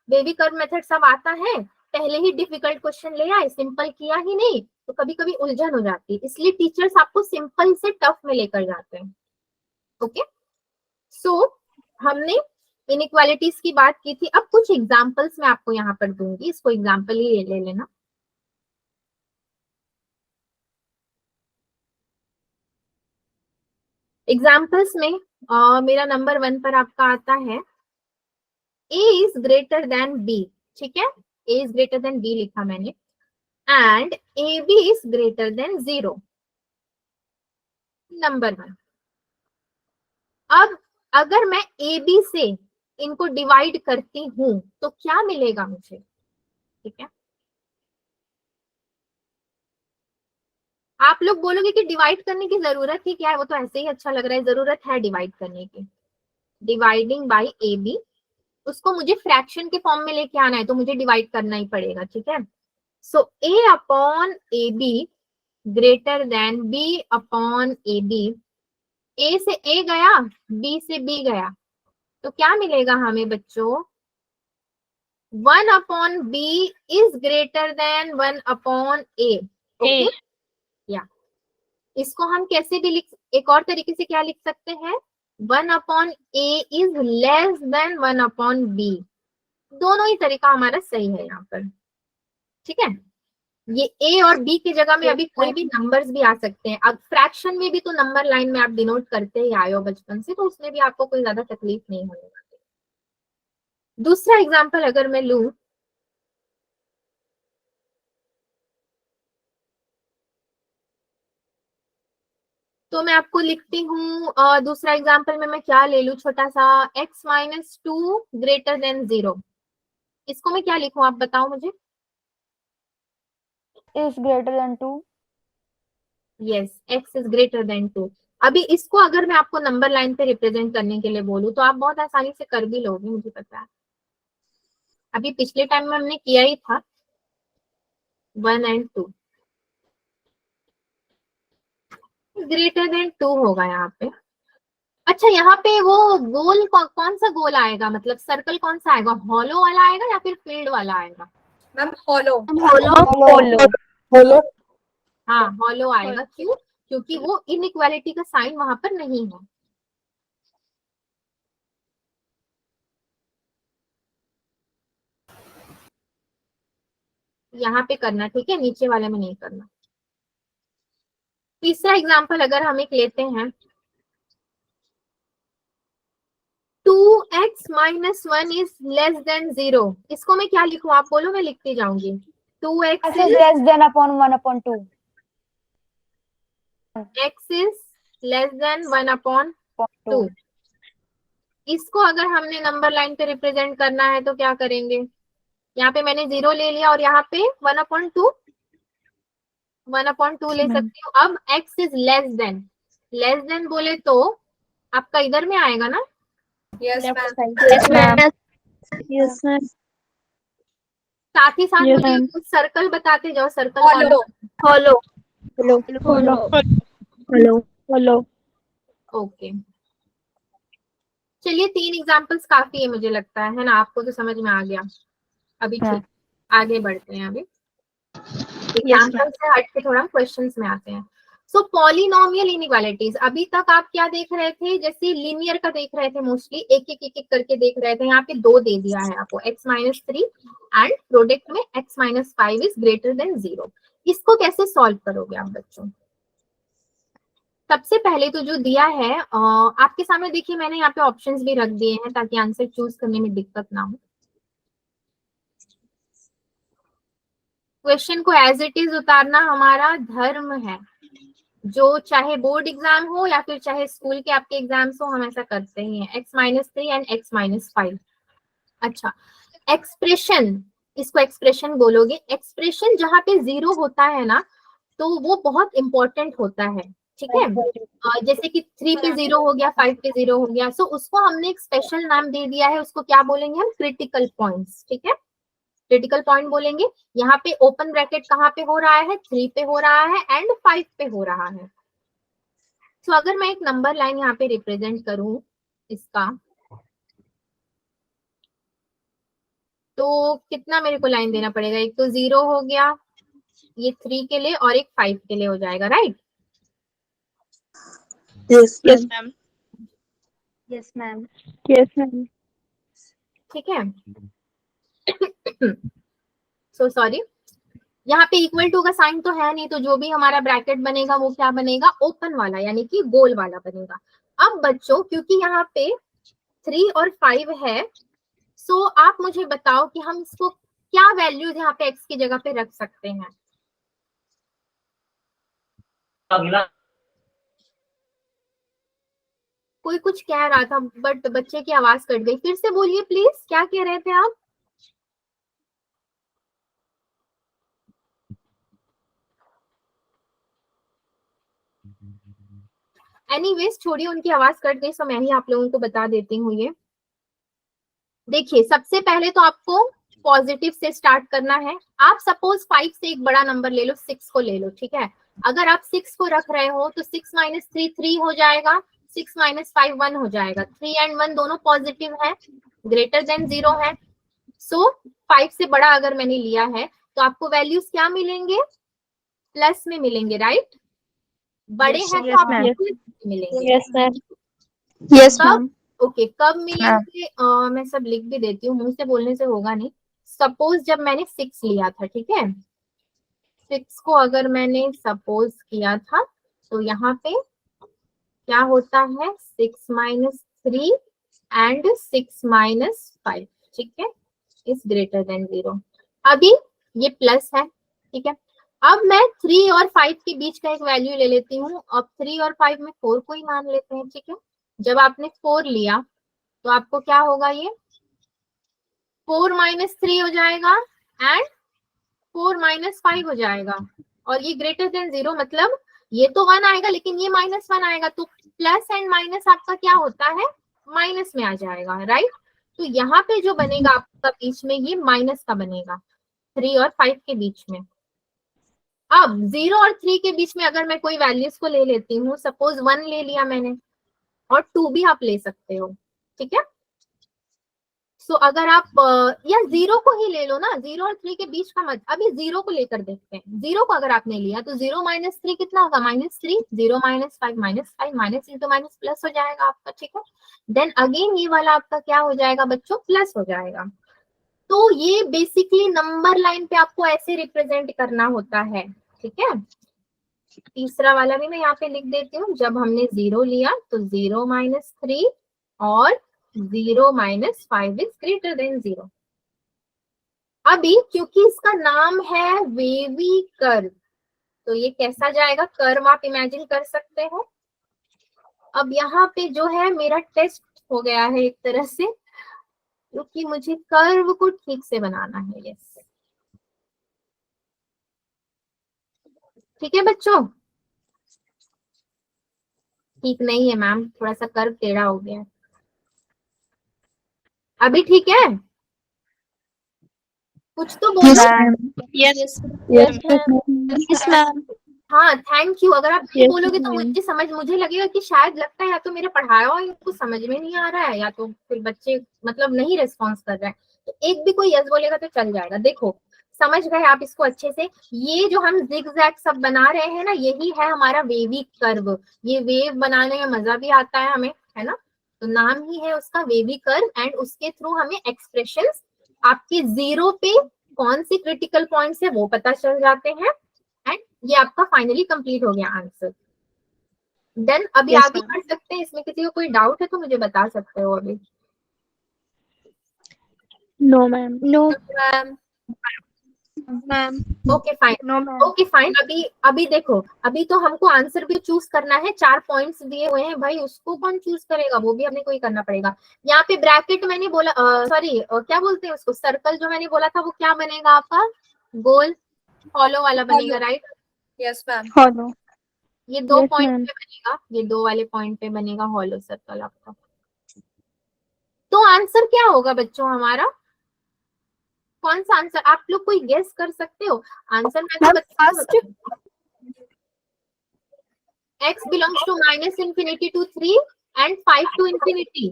बेबी कर्व मेथड सब आता है, पहले ही डिफिकल्ट क्वेश्चन ले आए, सिंपल किया ही नहीं, तो कभी कभी उलझन हो जाती है, इसलिए टीचर्स आपको सिंपल से टफ में लेकर जाते हैं, ओके। सो हमने इनइक्वालिटीज की बात की थी, अब कुछ एग्जांपल्स मैं आपको यहाँ पर दूंगी, इसको एग्जांपल ही ले लेना। एग्जांपल्स में मेरा नंबर 1 पर आपका आता है a is greater then b, ठीक है, a is greater then b लिखा मैंने, and ab is greater then 0, number 1। अब अगर मैं ab से इनको डिवाइड करती हूं तो क्या मिलेगा मुझे, ठीक है। आप लोग बोलोगे कि डिवाइड करने की जरूरत ही क्या है, वो तो ऐसे ही अच्छा लग रहा है, जरूरत है डिवाइड करने की, डिवाइडिंग बाय ab, उसको मुझे फ्रैक्शन के फॉर्म में लेके आना है तो मुझे डिवाइड करना ही पड़ेगा, ठीक है। सो a upon ab greater than b upon ab, a से a गया b से b गया, तो क्या मिलेगा हमें बच्चों, 1 upon B is greater than 1 upon A. Okay, या इसको हम कैसे भी लिख, एक और तरीके से क्या लिख सकते हैं, 1 upon A is less than 1 upon B. दोनों ही तरीका हमारा सही है यहाँ पर, ठीक है। ये ए और बी की जगह में अभी कोई भी नंबर्स भी आ सकते हैं। अब फ्रैक्शन में भी तो नंबर लाइन में आप डिनोट करते ही आए हो बचपन से, तो उसमें भी आपको कोई ज्यादा तकलीफ नहीं होने वाली। दूसरा एग्जांपल अगर मैं लूं, तो मैं आपको लिखती हूँ दूसरा एग्जांपल में मैं क्या ले लूं, छोटा सा, x माइनस 2 ग्रेटर देन 0। इसको मैं क्या लिखूं, आप बताओ मुझे। Is greater than 2. Yes, x is greater then 2। अभी इसको अगर मैं आपको नंबर लाइन पे रिप्रेजेंट करने के लिए बोलूं तो आप बहुत आसानी से कर भी लोगे, मुझे पता है। अभी पिछले टाइम में हमने किया ही था 1 and 2, ग्रेटर देन 2 होगा यहाँ पे। अच्छा, यहाँ पे वो गोल कौन सा गोल आएगा, मतलब सर्कल कौन सा आएगा, हॉलो वाला आएगा या फिर फील्ड वाला आएगा? Ma'am hollow. Hollow. हाँ, हॉलो आएगा। क्यों? क्योंकि वो इनइक्वालिटी का साइन वहां पर नहीं है। यहाँ पे करना, ठीक है, नीचे वाले में नहीं करना। तीसरा एग्जाम्पल अगर हम एक लेते हैं, 2x minus 1 is less then 0। इसको मैं क्या लिखूं, आप बोलो, मैं लिखती जाऊंगी। 2x X is less than upon 1 upon 2. x is less than 1 upon 2। इसको अगर हमने नंबर लाइन पे रिप्रेजेंट करना है तो क्या करेंगे, यहाँ पे मैंने 0 ले लिया और यहाँ पे 1 अपॉन 2 ले सकती हूँ। अब x इज लेस देन बोले तो आपका इधर में आएगा ना, Yes, Left ma'am. side. Yes, ma'am. Yes, ma'am. साथ ही साथ Yes, मुझे ma'am. कुछ सर्कल बताते जाओ, circle Hollow. Hollow. Hello. Hollow. Hollow. Hollow. Okay, चलिए 3 एग्जांपल्स काफी है मुझे लगता है ना, आपको तो समझ में आ गया। अभी हाँ। ठीक, आगे बढ़ते हैं। अभी Yes, एग्जांपल से हट के थोड़ा क्वेश्चंस में आते हैं। सो पॉलिनोमियल इनइक्वालिटीज, अभी तक आप क्या देख रहे थे, जैसे लीनियर का देख रहे थे, मोस्टली एक एक करके देख रहे थे। यहाँ पे 2 दे दिया है आपको, x माइनस 3 एंड प्रोडक्ट में x minus 5 is greater then 0। इसको कैसे सॉल्व करोगे आप बच्चों? सबसे पहले तो जो दिया है आपके सामने, देखिए मैंने यहाँ पे ऑप्शंस भी रख दिए हैं ताकि आंसर चूज करने में दिक्कत ना हो। क्वेश्चन को एज इट इज उतारना हमारा धर्म है, जो चाहे बोर्ड एग्जाम हो या फिर चाहे स्कूल के आपके एग्जाम्स हो, हम ऐसा करते ही हैं। x minus 3 and x minus 5। अच्छा, एक्सप्रेशन, इसको एक्सप्रेशन बोलोगे। एक्सप्रेशन जहाँ पे 0 होता है ना, तो वो बहुत इंपॉर्टेंट होता है, ठीक है। जैसे कि 3 पे 0 हो गया, 5 पे 0 हो गया, सो उसको हमने एक स्पेशल नाम दे दिया है। उसको क्या बोलेंगे हम, क्रिटिकल पॉइंट्स, ठीक है, क्रिटिकल पॉइंट बोलेंगे। यहाँ पे ओपन ब्रैकेट कहाँ पे हो रहा है, 3 पे हो रहा है एंड 5 पे हो रहा है। तो अगर मैं एक नंबर लाइन यहाँ पे रिप्रेजेंट करूं इसका, तो कितना मेरे को लाइन देना पड़ेगा, एक तो 0 हो गया, ये 3 के लिए और एक 5 के लिए हो जाएगा, right? Yes, ma'am. Yes, ma'am. Yes, ma'am. ठीक है। सो सॉरी, यहाँ पे इक्वल टू का साइन तो है नहीं, तो जो भी हमारा ब्रैकेट बनेगा वो क्या बनेगा, ओपन वाला, यानी कि गोल वाला बनेगा। अब बच्चों, क्योंकि यहाँ पे 3 और 5 है, सो आप मुझे बताओ कि हम इसको क्या वैल्यूज यहाँ पे x की जगह पे रख सकते हैं। कोई कुछ कह रहा था बट बच्चे की आवाज कट गई, फिर से बोलिए प्लीज, क्या कह रहे थे आप? एनीवेज छोड़िए, उनकी आवाज कट गई, सो मैं ही आप लोगों को बता देती हूँ। ये देखिए, सबसे पहले तो आपको पॉजिटिव से स्टार्ट करना है। आप सपोज 5 से एक बड़ा नंबर ले लो, 6 को ले लो, ठीक है। अगर आप 6 को रख रहे हो तो 6 माइनस 3 3 हो जाएगा, 6 माइनस 5 1 हो जाएगा। 3 एंड 1 दोनों पॉजिटिव है, ग्रेटर देन 0 है। सो 5 से बड़ा अगर मैंने लिया है तो आपको वैल्यूज क्या मिलेंगे, प्लस में मिलेंगे, राइट। बड़े Yes, हैं yes, तो आपको ma'am. प्लस में मिलेंगे। Yes, ma'am. Yes, कब, ma'am. ओके कब मिलेंगे, मैं सब लिख भी देती हूँ, मुंह से बोलने से होगा नहीं। सपोज जब मैंने 6 लिया था, ठीक है, 6 को अगर मैंने सपोज किया था तो यहाँ पे क्या होता है, 6 माइनस 3 एंड 6 माइनस 5, ठीक है, इज ग्रेटर देन 0। अभी ये प्लस है, ठीक है। अब मैं 3 और 5 के बीच का एक वैल्यू ले लेती हूँ। अब 3 और 5 में 4 को ही मान लेते हैं, ठीक है। जब आपने 4 लिया तो आपको क्या होगा, ये 4 माइनस 3 हो जाएगा एंड 4 माइनस 5 हो जाएगा, और ये ग्रेटर देन 0, मतलब ये तो 1 आएगा लेकिन ये -1 आएगा, तो प्लस एंड माइनस आपका क्या होता है, माइनस में आ जाएगा, राइट। तो यहाँ पे जो बनेगा आपका बीच में, ये माइनस का बनेगा 3 और 5 के बीच में। अब 0 और 3 के बीच में अगर मैं कोई वैल्यूज को ले लेती हूँ, सपोज 1 ले लिया मैंने, और 2 भी आप ले सकते हो, ठीक है। सो अगर आप या 0 को ही ले लो ना, 0 और 3 के बीच का मत, अभी 0 को लेकर देखते हैं। 0 को अगर आपने लिया तो 0 माइनस 3 कितना होगा, -3, 0 minus 5 -5, minus into minus plus हो जाएगा आपका, ठीक है। देन अगेन ये वाला आपका क्या हो जाएगा बच्चों, प्लस हो जाएगा। तो ये बेसिकली नंबर लाइन पे आपको ऐसे रिप्रेजेंट करना होता है, ठीक है। तीसरा वाला भी मैं यहाँ पे लिख देती हूँ। जब हमने 0 लिया तो 0 माइनस 3 और 0 माइनस 5 इज ग्रेटर देन 0। अभी क्योंकि इसका नाम है वेवी कर्व, तो ये कैसा जाएगा, कर्व आप इमेजिन कर सकते हो। अब यहाँ पे जो है मेरा टेस्ट हो गया है एक तरह से, क्योंकि मुझे कर्व को ठीक से बनाना है। यस, ठीक है बच्चों, ठीक नहीं है मैम, थोड़ा सा कर्व टेढ़ा हो गया है। अभी ठीक है, कुछ तो बोलो। Yes, yes, yes, ma'am. Yes, ma'am. हाँ, थैंक यू। अगर आप नहीं Yes, बोलोगे तो ma'am. मुझे लगेगा कि शायद लगता है या तो मेरा पढ़ाया हुआ इनको समझ में नहीं आ रहा है, या तो फिर बच्चे मतलब नहीं रिस्पॉन्स कर रहे हैं। तो एक भी कोई यस बोलेगा तो चल जाएगा। देखो, समझ गए आप इसको अच्छे से। ये जो हम जिगजैग सब बना रहे हैं ना, यही है हमारा वेवी कर्व। ये वेव बनाने में मजा भी आता है हमें, है ना। तो नाम ही है उसका वेवी कर्व, एंड उसके थ्रू हमें एक्सप्रेशंस आपके 0 पे कौन सी क्रिटिकल पॉइंट्स है वो पता चल जाते हैं, एंड ये आपका फाइनली कंप्लीट हो गया आंसर। देन अभी Yes, आगे ma'am. बढ़ सकते हैं। इसमें किसी को कोई डाउट है तो मुझे बता सकते हो अभी। No, ma'am. No, ma'am. Ma'am. Okay fine, No, ma'am. Okay fine. अभी देखो, अभी तो हमको आंसर भी चूज करना है। 4 पॉइंट्स दिए हुए हैं भाई, उसको कौन चूज करेगा, वो भी हमें कोई करना पड़ेगा। यहाँ पे ब्रैकेट मैंने बोला, सॉरी क्या बोलते हैं उसको, सर्कल जो मैंने बोला था वो क्या बनेगा आपका, गोल फॉलो वाला बनेगा, राइट। Yes, ma'am. Follow. ये 2 Yes, पॉइंट ma'am. पे बनेगा, ये 2 वाले पॉइंट पे बनेगा हॉलो सर्कल आपका। तो आंसर क्या होगा बच्चों हमारा, कौन सा आंसर, आप लोग कोई गेस कर सकते हो आंसर? मैं तो बता, x belongs to -infinity to 3 and 5 to infinity.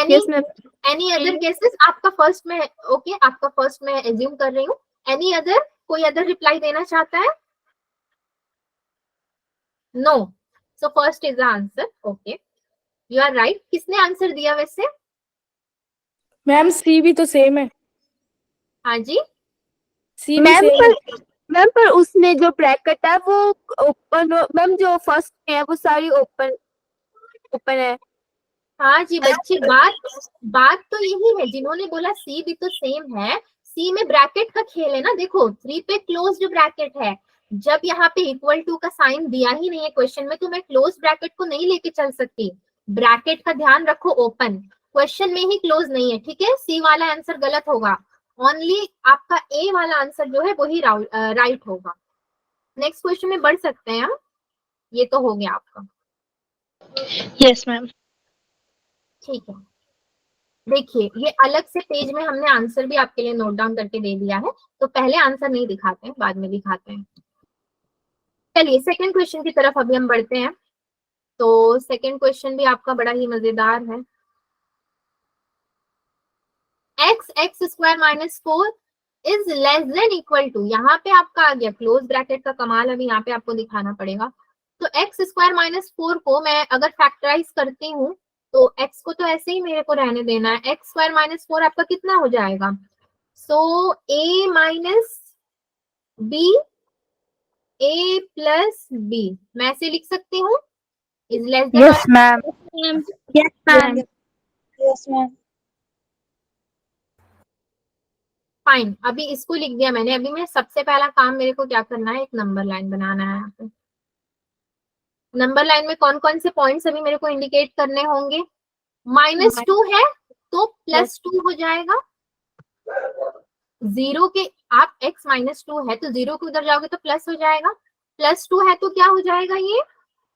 Yes, ma'am. Any other guesses? आपका फर्स्ट में, ओके आपका फर्स्ट में एज्यूम कर रही हूँ। एनी अदर, कोई अदर रिप्लाई देना चाहता है? No, so first is the answer. Okay, you are right. किसने आंसर दिया वैसे? मैम सी भी तो सेम है। हाँ जी, सी भी मैम सेम है। मैम पर उसमें जो ब्रैकेट है वो ओपन, मैम जो फर्स्ट में है वो सारी ओपन ओपन है। हाँ जी बच्चे, बात तो यही है। जिन्होंने बोला सी भी तो सेम है, सी में ब्रैकेट का खेल है ना। देखो 3 पे क्लोज्ड ब्रैकेट है, जब यहाँ पे इक्वल टू का साइन दिया ही नहीं है क्वेश्चन में, तो मैं क्लोज ब्रैकेट को नहीं लेके चल सकती। ब्रैकेट का ध्यान रखो, ओपन क्वेश्चन में ही क्लोज नहीं है, ठीक है। सी वाला आंसर गलत होगा, ओनली आपका ए वाला आंसर जो है वही राइट होगा। नेक्स्ट क्वेश्चन में बढ़ सकते हैं हम। ये तो हो गया आपका, Yes, ma'am. ठीक है। देखिए, ये अलग से पेज में हमने आंसर भी आपके लिए नोट डाउन करके दे दिया है, तो पहले आंसर नहीं दिखाते हैं, बाद में दिखाते हैं। चलिए सेकंड क्वेश्चन की तरफ अभी हम बढ़ते हैं। तो सेकंड क्वेश्चन भी आपका बड़ा ही मजेदार है। X x square minus 4 is less than equal to, यहाँ पे आपका आ गया क्लोज ब्रैकेट का कमाल, अभी यहाँ पे आपको दिखाना पड़ेगा। तो एक्स स्क्वायर माइनस 4 को मैं अगर फैक्टराइज करती हूँ तो एक्स को तो ऐसे ही मेरे को रहने देना है, एक्स स्क्वायर माइनस 4 आपका कितना हो जाएगा, सो ए माइनस बी, ए प्लस बी, मैं ऐसे लिख सकती हूँ, is less then Yes, ma'am. Yes, ma'am. Yes, ma'am. Fine. अभी इसको लिख दिया मैंने, अभी मैं सबसे पहला काम मेरे को क्या करना है, एक नंबर लाइन बनाना है यहाँ पे। नंबर लाइन में कौन कौन से पॉइंट्स अभी मेरे को इंडिकेट करने होंगे, -2 है तो +2 हो जाएगा, 0 के आप x -2 है तो 0 के उधर जाओगे तो प्लस हो जाएगा, +2 है तो क्या हो जाएगा, ये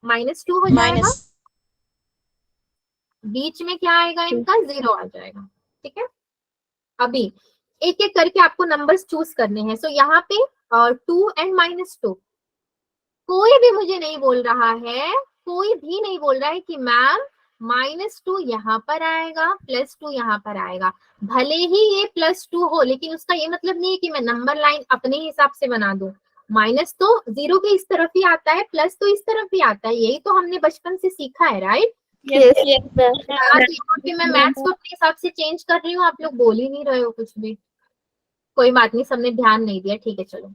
-2 हो जाएगा, बीच में क्या आएगा इनका 0 आ जाएगा। ठीक है, अभी एक एक करके आपको नंबर्स चूज करने हैं। सो यहाँ पे 2 एंड -2, कोई भी मुझे नहीं बोल रहा है, कोई भी नहीं बोल रहा है कि मैम -2 यहाँ पर आएगा, +2 यहाँ पर आएगा। भले ही ये +2 हो, लेकिन उसका ये मतलब नहीं है कि मैं नंबर लाइन अपने हिसाब से बना दूं। माइनस तो 0 के इस तरफ ही आता है, प्लस तो इस तरफ ही आता है, यही तो हमने बचपन से सीखा है, राइट। Yes. यहाँ पे मैं मैथ्स को अपने हिसाब से चेंज कर रही हूँ, आप लोग बोल ही नहीं रहे हो कुछ भी। कोई बात नहीं, सबने ध्यान नहीं दिया, ठीक है चलो।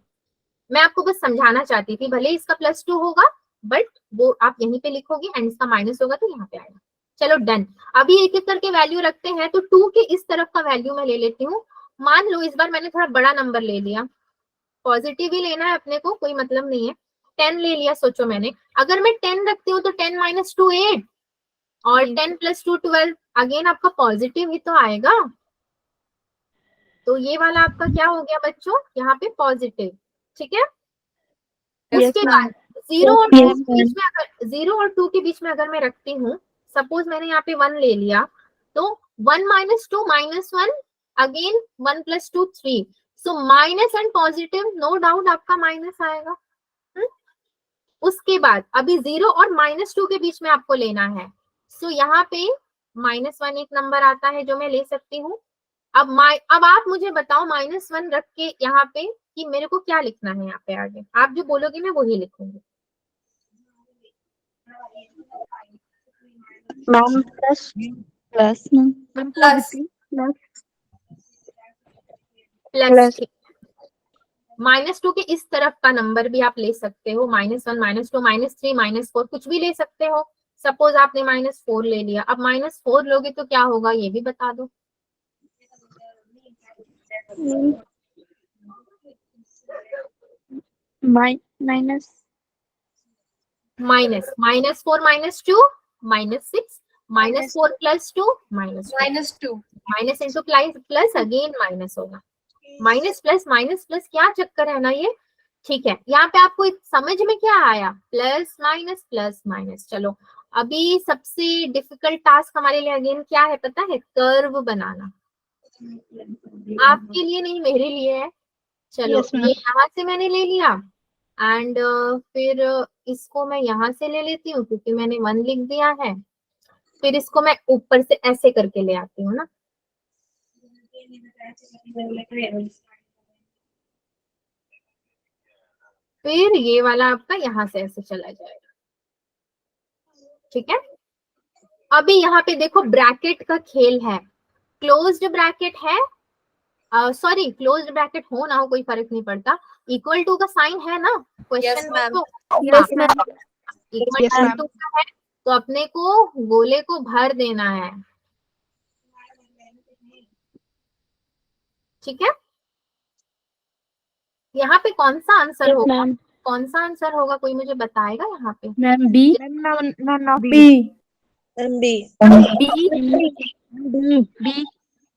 मैं आपको बस समझाना चाहती थी, भले इसका +2 होगा बट वो आप यहीं पे लिखोगे, एंड इसका माइनस होगा तो यहाँ पे आएगा। चलो डन। अभी एक एक करके वैल्यू रखते हैं। तो 2 के इस तरफ का वैल्यू मैं ले लेती हूँ। मान लो इस बार मैंने थोड़ा बड़ा नंबर ले लिया, पॉजिटिव ही लेना है अपने को, कोई मतलब नहीं है। 10 ले लिया, सोचो मैंने, अगर मैं 10 रखती हूँ तो 10 - 2 8 और 10 + 2 12, अगेन आपका पॉजिटिव ही तो आएगा। तो ये वाला आपका क्या हो गया बच्चों, यहाँ पे पॉजिटिव। ठीक है, उसके बाद 0 और 2 के बीच में, अगर 0 और 2 के बीच में अगर मैं रखती हूँ, सपोज मैंने यहाँ पे 1 ले लिया, तो 1 - 2 -1, again 1 + 2 3, so minus and positive, no doubt आपका माइनस आएगा। उसके बाद अभी 0 और -2 के बीच में आपको लेना है, सो यहाँ पे -1 एक नंबर आता है जो मैं ले सकती हूँ। अब आप मुझे बताओ -1 रख के यहाँ पे कि मेरे को क्या लिखना है यहाँ पे आगे, आप जो बोलोगे मैं वही लिखूंगी। Ma'am, plus. Plus. प्लस -2 के इस तरफ का नंबर भी आप ले सकते हो, -1 -2 -3 -4 कुछ भी ले सकते हो। सपोज आपने -4 ले लिया, अब -4 लोगे तो क्या होगा ये भी बता दो। Minus. -4 -2 -6, -4 + 2 -2, -2. Minus into plus again minus होगा, माइनस प्लस क्या चक्कर है ना ये। ठीक है, यहाँ पे आपको समझ में क्या आया, प्लस माइनस। चलो अभी सबसे डिफिकल्ट टास्क हमारे लिए अगेन क्या है पता है, कर्व बनाना। आपके लिए नहीं, मेरे लिए है। चलो Yes, ma'am. ये यहाँ से मैंने ले लिया, एंड फिर इसको मैं यहाँ से ले लेती हूँ क्योंकि मैंने 1 लिख दिया है। फिर इसको मैं ऊपर से ऐसे करके ले आती हूँ ना, फिर ये वाला आपका यहाँ से ऐसे चला जाएगा। ठीक है, अभी यहाँ पे देखो ब्रैकेट का खेल है, क्लोज्ड ब्रैकेट है, सॉरी क्लोज्ड ब्रैकेट हो ना हो कोई फर्क नहीं पड़ता, इक्वल टू का साइन है ना Yes, क्वेश्चन ma'am. में, Yes, ma'am. इक्वल टू का है तो अपने को गोले को भर देना है। ठीक है, यहाँ पे कौन सा आंसर होगा, कौन सा आंसर होगा, कोई मुझे बताएगा यहाँ पे। Ma'am B. No,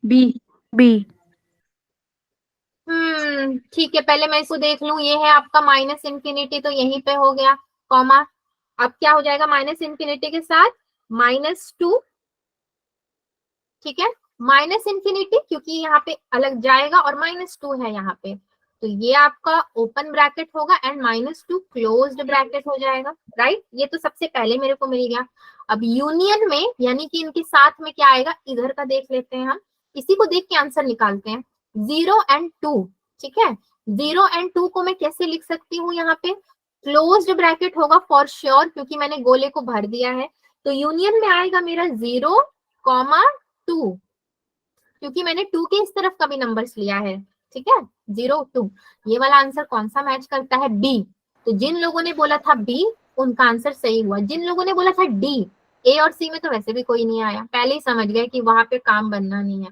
B. B. ठीक है, पहले मैं इसको देख लूं, ये है आपका -∞ तो यहीं पे हो गया कॉमा। अब क्या हो जाएगा -∞ के साथ -2, ठीक है, -∞ क्योंकि यहाँ पे अलग जाएगा और -2 है यहाँ पे, तो ये आपका ओपन ब्रैकेट होगा एंड -2 क्लोज्ड ब्रैकेट हो जाएगा, राइट। ये तो सबसे पहले मेरे को मिल गया। अब यूनियन में यानी कि इनके साथ में क्या आएगा, इधर का देख लेते हैं हम। इसी को देख के आंसर निकालते हैं। 0 and 2, ठीक है। 0 and 2 को मैं कैसे लिख सकती हूँ, यहाँ पे क्लोज्ड ब्रैकेट होगा फॉर श्योर, क्योंकि मैंने गोले को भर दिया है। तो यूनियन में आएगा मेरा 0, 2, क्योंकि मैंने 2 के इस तरफ का भी नंबर्स लिया है, ठीक है। 0, 2, ये वाला आंसर कौन सा मैच करता है, बी। तो जिन लोगों ने बोला था बी, उनका आंसर सही हुआ। जिन लोगों ने बोला था डी, ए और सी में तो वैसे भी कोई नहीं आया, पहले ही समझ गए कि वहां पे काम बनना नहीं है।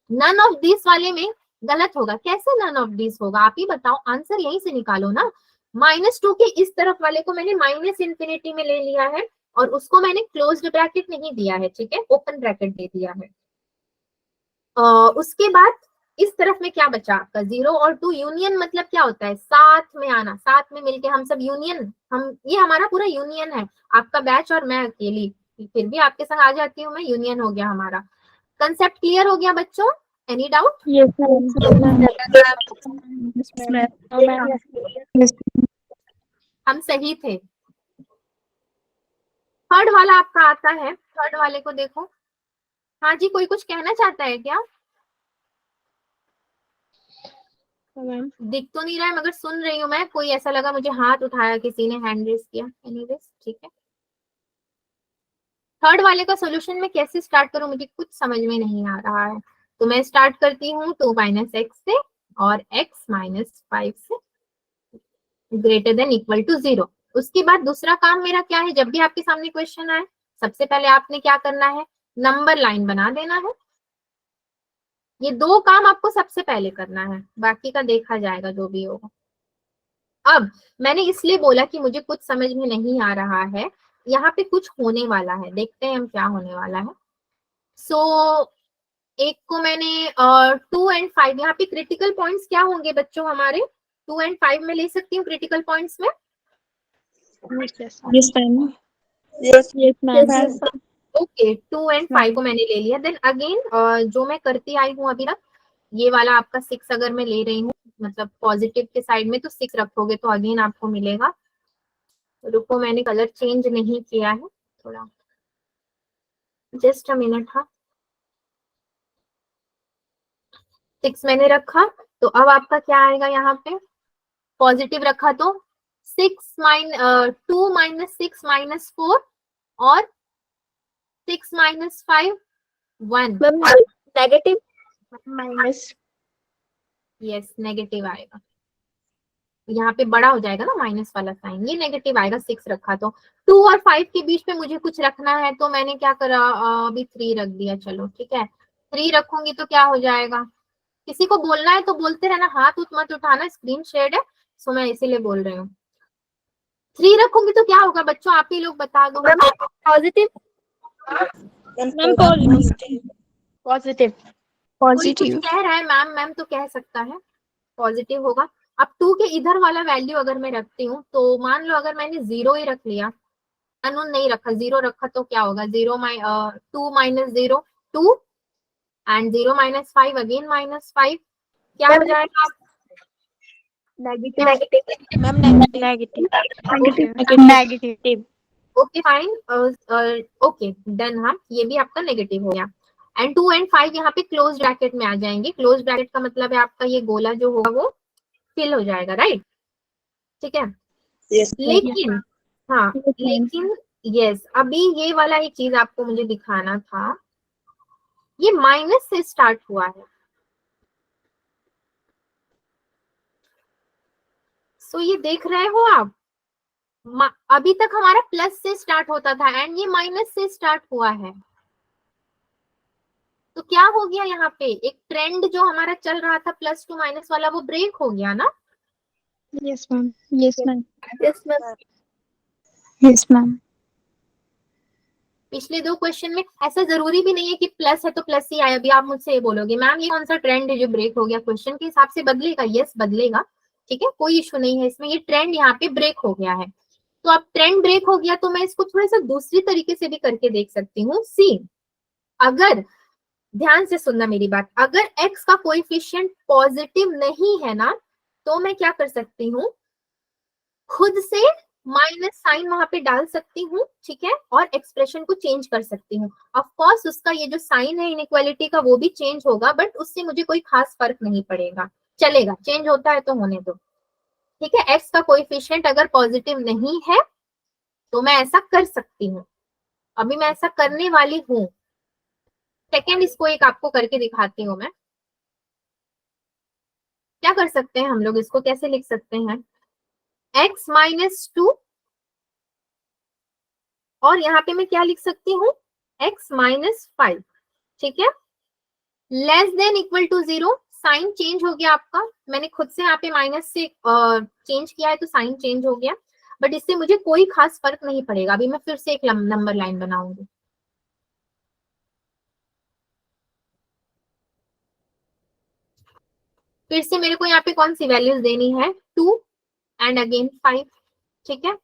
नन ऑफ दिस वाले में गलत होगा। कैसे नन ऑफ दिस होगा, आप ही बताओ, आंसर यहीं से निकालो ना। -2 के इस तरफ वाले को मैंने -इंफिनिटी में ले लिया है, और उसको मैंने क्लोज्ड ब्रैकेट नहीं दिया है, ठीक है, ओपन ब्रैकेट दे दिया है। उसके बाद इस तरफ में क्या बचा आपका, 0 और 2 यूनियन मतलब क्या होता है, साथ में आना, साथ में मिलके हम सब यूनियन, ये हमारा पूरा यूनियन है, आपका बैच और मैं अकेली, फिर भी आपके संग आ जाती हूँ मैं, यूनियन हो गया हमारा। कंसेप्ट क्लियर हो गया बच्चों, एनी डाउट? Yes, हम सही थे। थर्ड वाला आपका आता है, थर्ड वाले को देखो। हाँ जी, कोई कुछ कहना चाहता है क्या? दिख तो नहीं रहा है मगर सुन रही हूँ मैं, कोई ऐसा लगा मुझे हाथ उठाया किसी ने, हैंड रेस किया। एनीवेज ठीक है। थर्ड वाले का सॉल्यूशन मैं कैसे स्टार्ट करूं, मुझे कुछ समझ में नहीं आ रहा है। तो मैं स्टार्ट करती हूँ 2 - x से और x - 5 से ग्रेटर देन इक्वल टू 0। उसके बाद दूसरा काम मेरा क्या है, जब भी आपके सामने क्वेश्चन आए सबसे पहले आपने क्या करना है, नंबर लाइन बना देना है। ये 2 काम आपको सबसे पहले करना है, बाकी का देखा जाएगा जो भी होगा। अब मैंने इसलिए बोला कि मुझे कुछ समझ में नहीं आ रहा है, यहाँ पे कुछ होने वाला है, देखते हैं हम क्या होने वाला है। सो एक को मैंने 2 and 5, यहाँ पे क्रिटिकल पॉइंट्स क्या होंगे बच्चों हमारे, 2 and 5 में ले सकती हूँ क्रिटिकल पॉइंट्स में। yes, ma'am. Yes, ma'am. Okay, 2 and 5 को मैंने ले लिया। देन अगेन जो मैं करती आई हूँ अभी तक, ये वाला आपका 6 अगर मैं ले रही हूँ, मतलब पॉजिटिव के साइड में तो 6 रखोगे तो अगेन आपको मिलेगा। रुको, मैंने कलर चेंज नहीं किया है, थोड़ा जस्ट अ मिनट। हाँ, 6 मैंने रखा, तो अब आपका क्या आएगा, यहाँ पे पॉजिटिव रखा तो 2 - 6 - 4 और 6 - 5 1। नेगेटिव यस, नेगेटिव आएगा, यहाँ पे बड़ा हो जाएगा ना माइनस वाला साइन, ये नेगेटिव आएगा। 6 रखा तो 2 और 5 के बीच में मुझे कुछ रखना है, तो मैंने क्या करा, अभी 3 रख दिया। चलो ठीक है, 3 रखूंगी तो क्या हो जाएगा, किसी को बोलना है तो बोलते रहना, हाथ मत उठाना, स्क्रीन शेयर है, सो मैं इसीलिए बोल रही हूँ। 3 रखूंगी तो क्या होगा बच्चों, आप ही लोग बता दो। पॉजिटिव पॉजिटिव कोई कुछ कह रहा है, मैम तो कह सकता है पॉजिटिव होगा। अब 2 के इधर वाला वैल्यू अगर मैं रखती हूँ, तो मान लो अगर मैंने 0 ही रख लिया, अननोन नहीं रखा, 0 रखा तो क्या होगा, 2 - 0 2 एंड 0 - 5 अगेन -5, क्या हो जाएगा? Negative. Okay fine, okay done. हाँ, ये भी आपका नेगेटिव हो गया। एंड 2 and 5 यहाँ पे क्लोज ब्रैकेट में आ जाएंगे। क्लोज ब्रैकेट का मतलब है आपका ये गोला जो होगा वो फिल हो जाएगा, राइट? ठीक है। Yes, लेकिन हाँ, लेकिन यस, अभी ये वाला एक चीज आपको मुझे दिखाना था, ये माइनस से स्टार्ट हुआ है। सो ये देख रहे हो आप, अभी तक हमारा प्लस से स्टार्ट होता था एंड ये माइनस से स्टार्ट हुआ है। तो क्या हो गया, यहाँ पे एक ट्रेंड जो हमारा चल रहा था +2 - वाला, वो ब्रेक हो गया ना। Yes, ma'am. Yes, ma'am. Yes ma'am. Yes, ma'am. पिछले 2 क्वेश्चन में ऐसा जरूरी भी नहीं है कि प्लस है तो प्लस ही आए। अभी आप मुझसे ये बोलोगे मैम ये कौन सा ट्रेंड है जो ब्रेक हो गया, क्वेश्चन के हिसाब से बदलेगा, यस बदलेगा, ठीक है, कोई इशू नहीं है इसमें। ये ट्रेंड यहाँ पे ब्रेक हो गया है, तो अब ट्रेंड ब्रेक हो गया तो मैं इसको थोड़ा सा दूसरी तरीके से भी करके देख सकती हूँ। सी, अगर ध्यान से सुनना मेरी बात, अगर x का कोएफिशिएंट पॉजिटिव नहीं है ना, तो मैं क्या कर सकती हूँ, खुद से माइनस साइन वहां पे डाल सकती हूँ, ठीक है, और एक्सप्रेशन को चेंज कर सकती हूँ। ऑफ कोर्स उसका ये जो साइन है इनइक्वालिटी का वो भी चेंज होगा, बट उससे मुझे कोई खास फर्क नहीं पड़ेगा, चलेगा, चेंज होता है तो होने दो, ठीक है। एक्स का कोएफिशिएंट अगर पॉजिटिव नहीं है तो मैं ऐसा कर सकती हूँ, अभी मैं ऐसा करने वाली हूँ। सेकेंड इसको एक आपको करके दिखाती हूँ मैं। क्या कर सकते हैं हम लोग, इसको कैसे लिख सकते हैं, x माइनस 2, और यहाँ पे मैं क्या लिख सकती हूँ, x माइनस 5, ठीक है, less than equal to 0। Sign change हो गया आपका, मैंने खुद से यहाँ पे माइनस से चेंज किया है तो साइन चेंज हो गया, बट इससे मुझे कोई खास फर्क नहीं पड़ेगा। अभी मैं फिर से एक नंबर लाइन बनाऊंगी। फिर से मेरे को यहाँ पे कौन सी वैल्यूज देनी है, 2 एंड अगेन 5, ठीक है।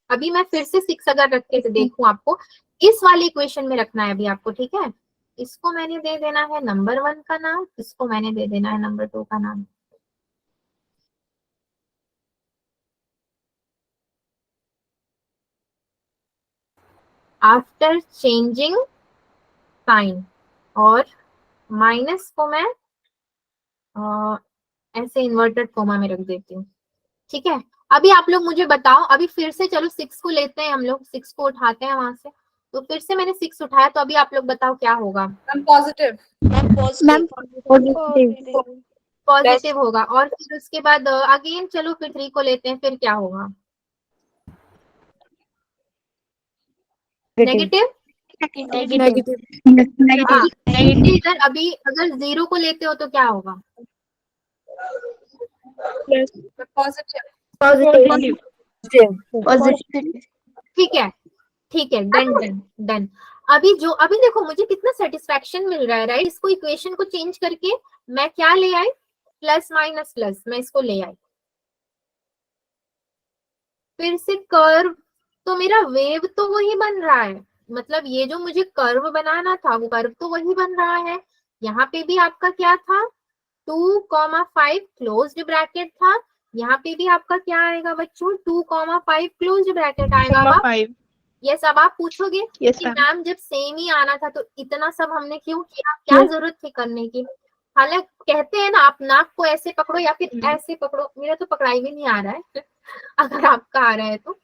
अभी मैं फिर से 6 अगर रख के देखूं, आपको इस वाले इक्वेशन में रखना है अभी आपको, ठीक है। इसको मैंने दे देना है नंबर 1 का नाम, इसको मैंने दे देना है नंबर 2 का नाम। आफ्टर चेंजिंग साइन, और माइनस को मैं ऐसे इन्वर्टेड कोमा में रख देती हूँ, ठीक है। अभी आप लोग मुझे बताओ, अभी फिर से चलो 6 को लेते हैं हम लोग, 6 को उठाते हैं वहां से, तो फिर से मैंने 6 उठाया, तो अभी आप लोग बताओ क्या होगा। Positive. Ma'am, positive. पॉजिटिव होगा, और फिर उसके बाद अगेन चलो फिर 3 को लेते हैं, फिर क्या होगा, नेगेटिव। नेगेटिव। Negative. इधर अभी अगर 0 को लेते हो तो क्या होगा, Positive. पॉजिटिव। Positive. ठीक है, ठीक है, डन डन डन। अभी देखो मुझे कितना सेटिस्फेक्शन मिल रहा है, राइट। इसको इक्वेशन को चेंज करके मैं क्या ले आई, प्लस माइनस प्लस, मैं इसको ले आई। फिर से कर्व, तो मेरा वेव तो वही बन रहा है, मतलब ये जो मुझे कर्व बनाना था वो कर्व तो वही बन रहा है। यहाँ पे भी आपका क्या था, 2,5 क्लोज्ड ब्रैकेट था, यहाँ पे भी आपका क्या आएगा बच्चों, 2,5 क्लोज्ड ब्रैकेट आएगा। अब 5. यस, अब आप पूछोगे Yes, कि ma'am. मैम जब सेम ही आना था तो इतना सब हमने क्यों किया, क्या Yes. जरूरत थी करने की। हालांकि कहते हैं ना, आप नाक को ऐसे पकड़ो या फिर ऐसे पकड़ो, मेरा तो पकड़ाई भी नहीं आ रहा है अगर आपका आ रहा है तो।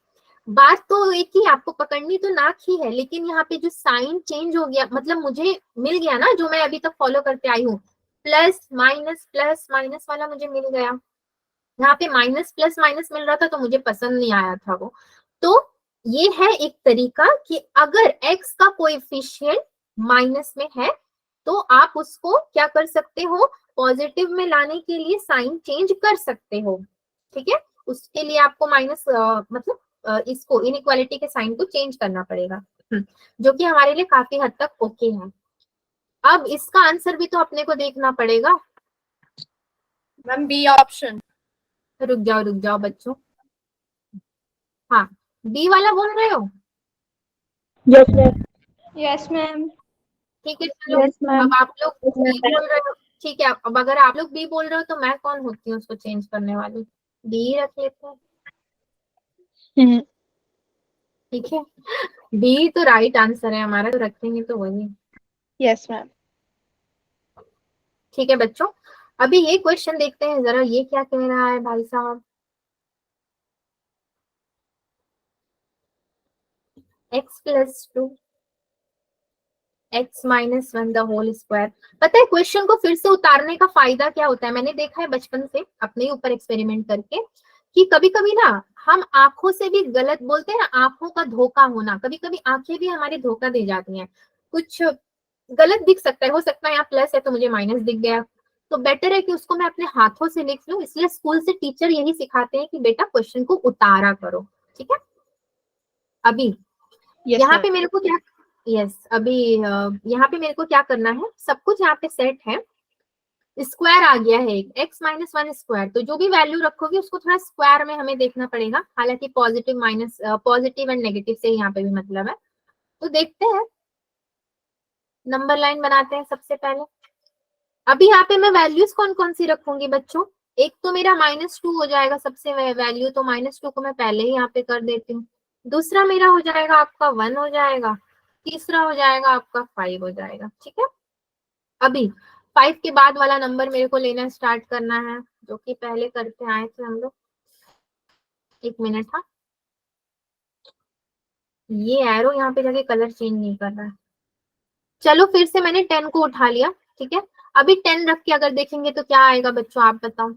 बात तो एक ही, आपको पकड़नी तो नाक ही है, लेकिन यहाँ पे जो साइन चेंज हो गया, मतलब मुझे मिल गया ना जो मैं अभी तक फॉलो करते आई हूँ, प्लस माइनस वाला मुझे मिल गया। यहाँ पे माइनस प्लस माइनस मिल रहा था तो मुझे पसंद नहीं आया था वो। तो ये है एक तरीका कि अगर x का कोएफिशिएंट माइनस में है तो आप उसको क्या कर सकते हो, पॉजिटिव में लाने के लिए साइन चेंज कर सकते हो, ठीक है। उसके लिए आपको माइनस मतलब इसको इनइक्वालिटी के साइन को चेंज करना पड़ेगा, जो कि हमारे लिए काफी हद तक ओके है। अब इसका आंसर भी तो अपने को देखना पड़ेगा। Ma'am, B option. रुक जाओ बच्चों, हाँ, बी वाला बोल रहे हो, Yes, ma'am. Yes, ma'am. ठीक है चलो। Yes, ma'am. अब आप लोग बी बोल रहे हो, ठीक है, अब अगर आप लोग बी बोल रहे हो तो मैं कौन होती हूँ उसको चेंज करने वाली, बी रख लेते हैं, Mhm. ठीक है। बी तो राइट आंसर है हमारा, तो रखेंगे तो वही, Yes, ma'am. ठीक है बच्चों। अभी ये क्वेश्चन देखते हैं जरा, ये क्या कह रहा है भाई साहब, x plus 2 x minus 1 the whole square. पता है क्वेश्चन को फिर से उतारने का फायदा क्या होता है, मैंने देखा है बचपन से अपने ऊपर एक्सपेरिमेंट करके, कि कभी कभी ना हम आंखों से भी गलत बोलते हैं ना, आंखों का धोखा होना, कभी कभी आंखें भी हमारे धोखा दे जाती हैं, कुछ गलत दिख सकता है, हो सकता है यहाँ प्लस है तो मुझे माइनस दिख गया, तो बेटर है कि उसको मैं अपने हाथों से लिख लूं। इसलिए स्कूल से टीचर यही सिखाते हैं कि बेटा क्वेश्चन को उतारा करो, ठीक है। अभी Yes, यहाँ ma'am. पे मेरे को क्या, यस अभी यहाँ पे मेरे को क्या करना है, सब कुछ यहाँ पे सेट है, स्क्वायर आ गया है x माइनस 1 स्क्वायर, तो जो भी वैल्यू रखोगे उसको थोड़ा स्क्वायर में हमें देखना पड़ेगा, हालांकि positive minus positive and negative से यहाँ पे भी मतलब है। तो देखते हैं, नंबर लाइन बनाते हैं सबसे पहले। अभी यहाँ पे मैं वैल्यूज कौन कौन सी रखूंगी बच्चों, एक तो मेरा -2 हो जाएगा, सबसे वैल्यू तो -2 को मैं पहले ही यहाँ पे कर देती हूँ। दूसरा मेरा हो जाएगा आपका 1 हो जाएगा, तीसरा हो जाएगा आपका 5 हो जाएगा। ठीक है, अभी 5 के बाद वाला नंबर मेरे को लेना स्टार्ट करना है, जो कि पहले करते आए थे हम लोग। 1 मिनट। हाँ, ये एरो यहाँ पे जाके कलर चेंज नहीं कर रहा है। चलो फिर से मैंने 10 को उठा लिया। ठीक है, अभी 10 रख के अगर देखेंगे तो क्या आएगा बच्चों, आप बताओ।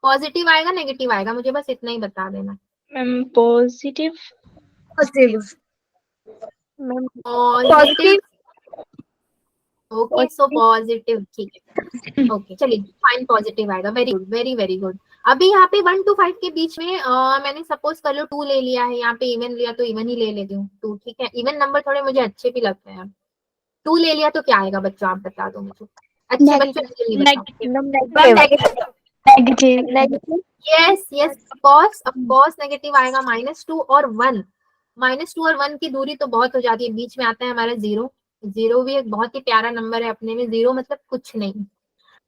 पॉजिटिव आएगा नेगेटिव आएगा, मुझे बस इतना ही बता देना। Ma'am, positive. Positive. Positive. Okay, so positive. ठीक है, ओके चलिए फाइन, पॉजिटिव आएगा। Very good, very very good. अभी यहाँ पे 1 to 5 के बीच में मैंने सपोज कर लो 2 ले लिया है, यहाँ पे इवन लिया तो इवन ही ले लेती हूँ 2। ठीक है, इवन नंबर थोड़े मुझे अच्छे भी लगते हैं। 2 ले लिया तो क्या आएगा बच्चों, आप बता दो मुझे। अच्छे बच्चों ने जल्दी बताओ। Negative. Negative. Yes yes, of course negative आएगा। -2 और 1, -2 और 1 की दूरी तो बहुत हो जाती है, बीच में आता है हमारा 0। 0 भी एक बहुत ही प्यारा नंबर है अपने में। 0 मतलब कुछ नहीं,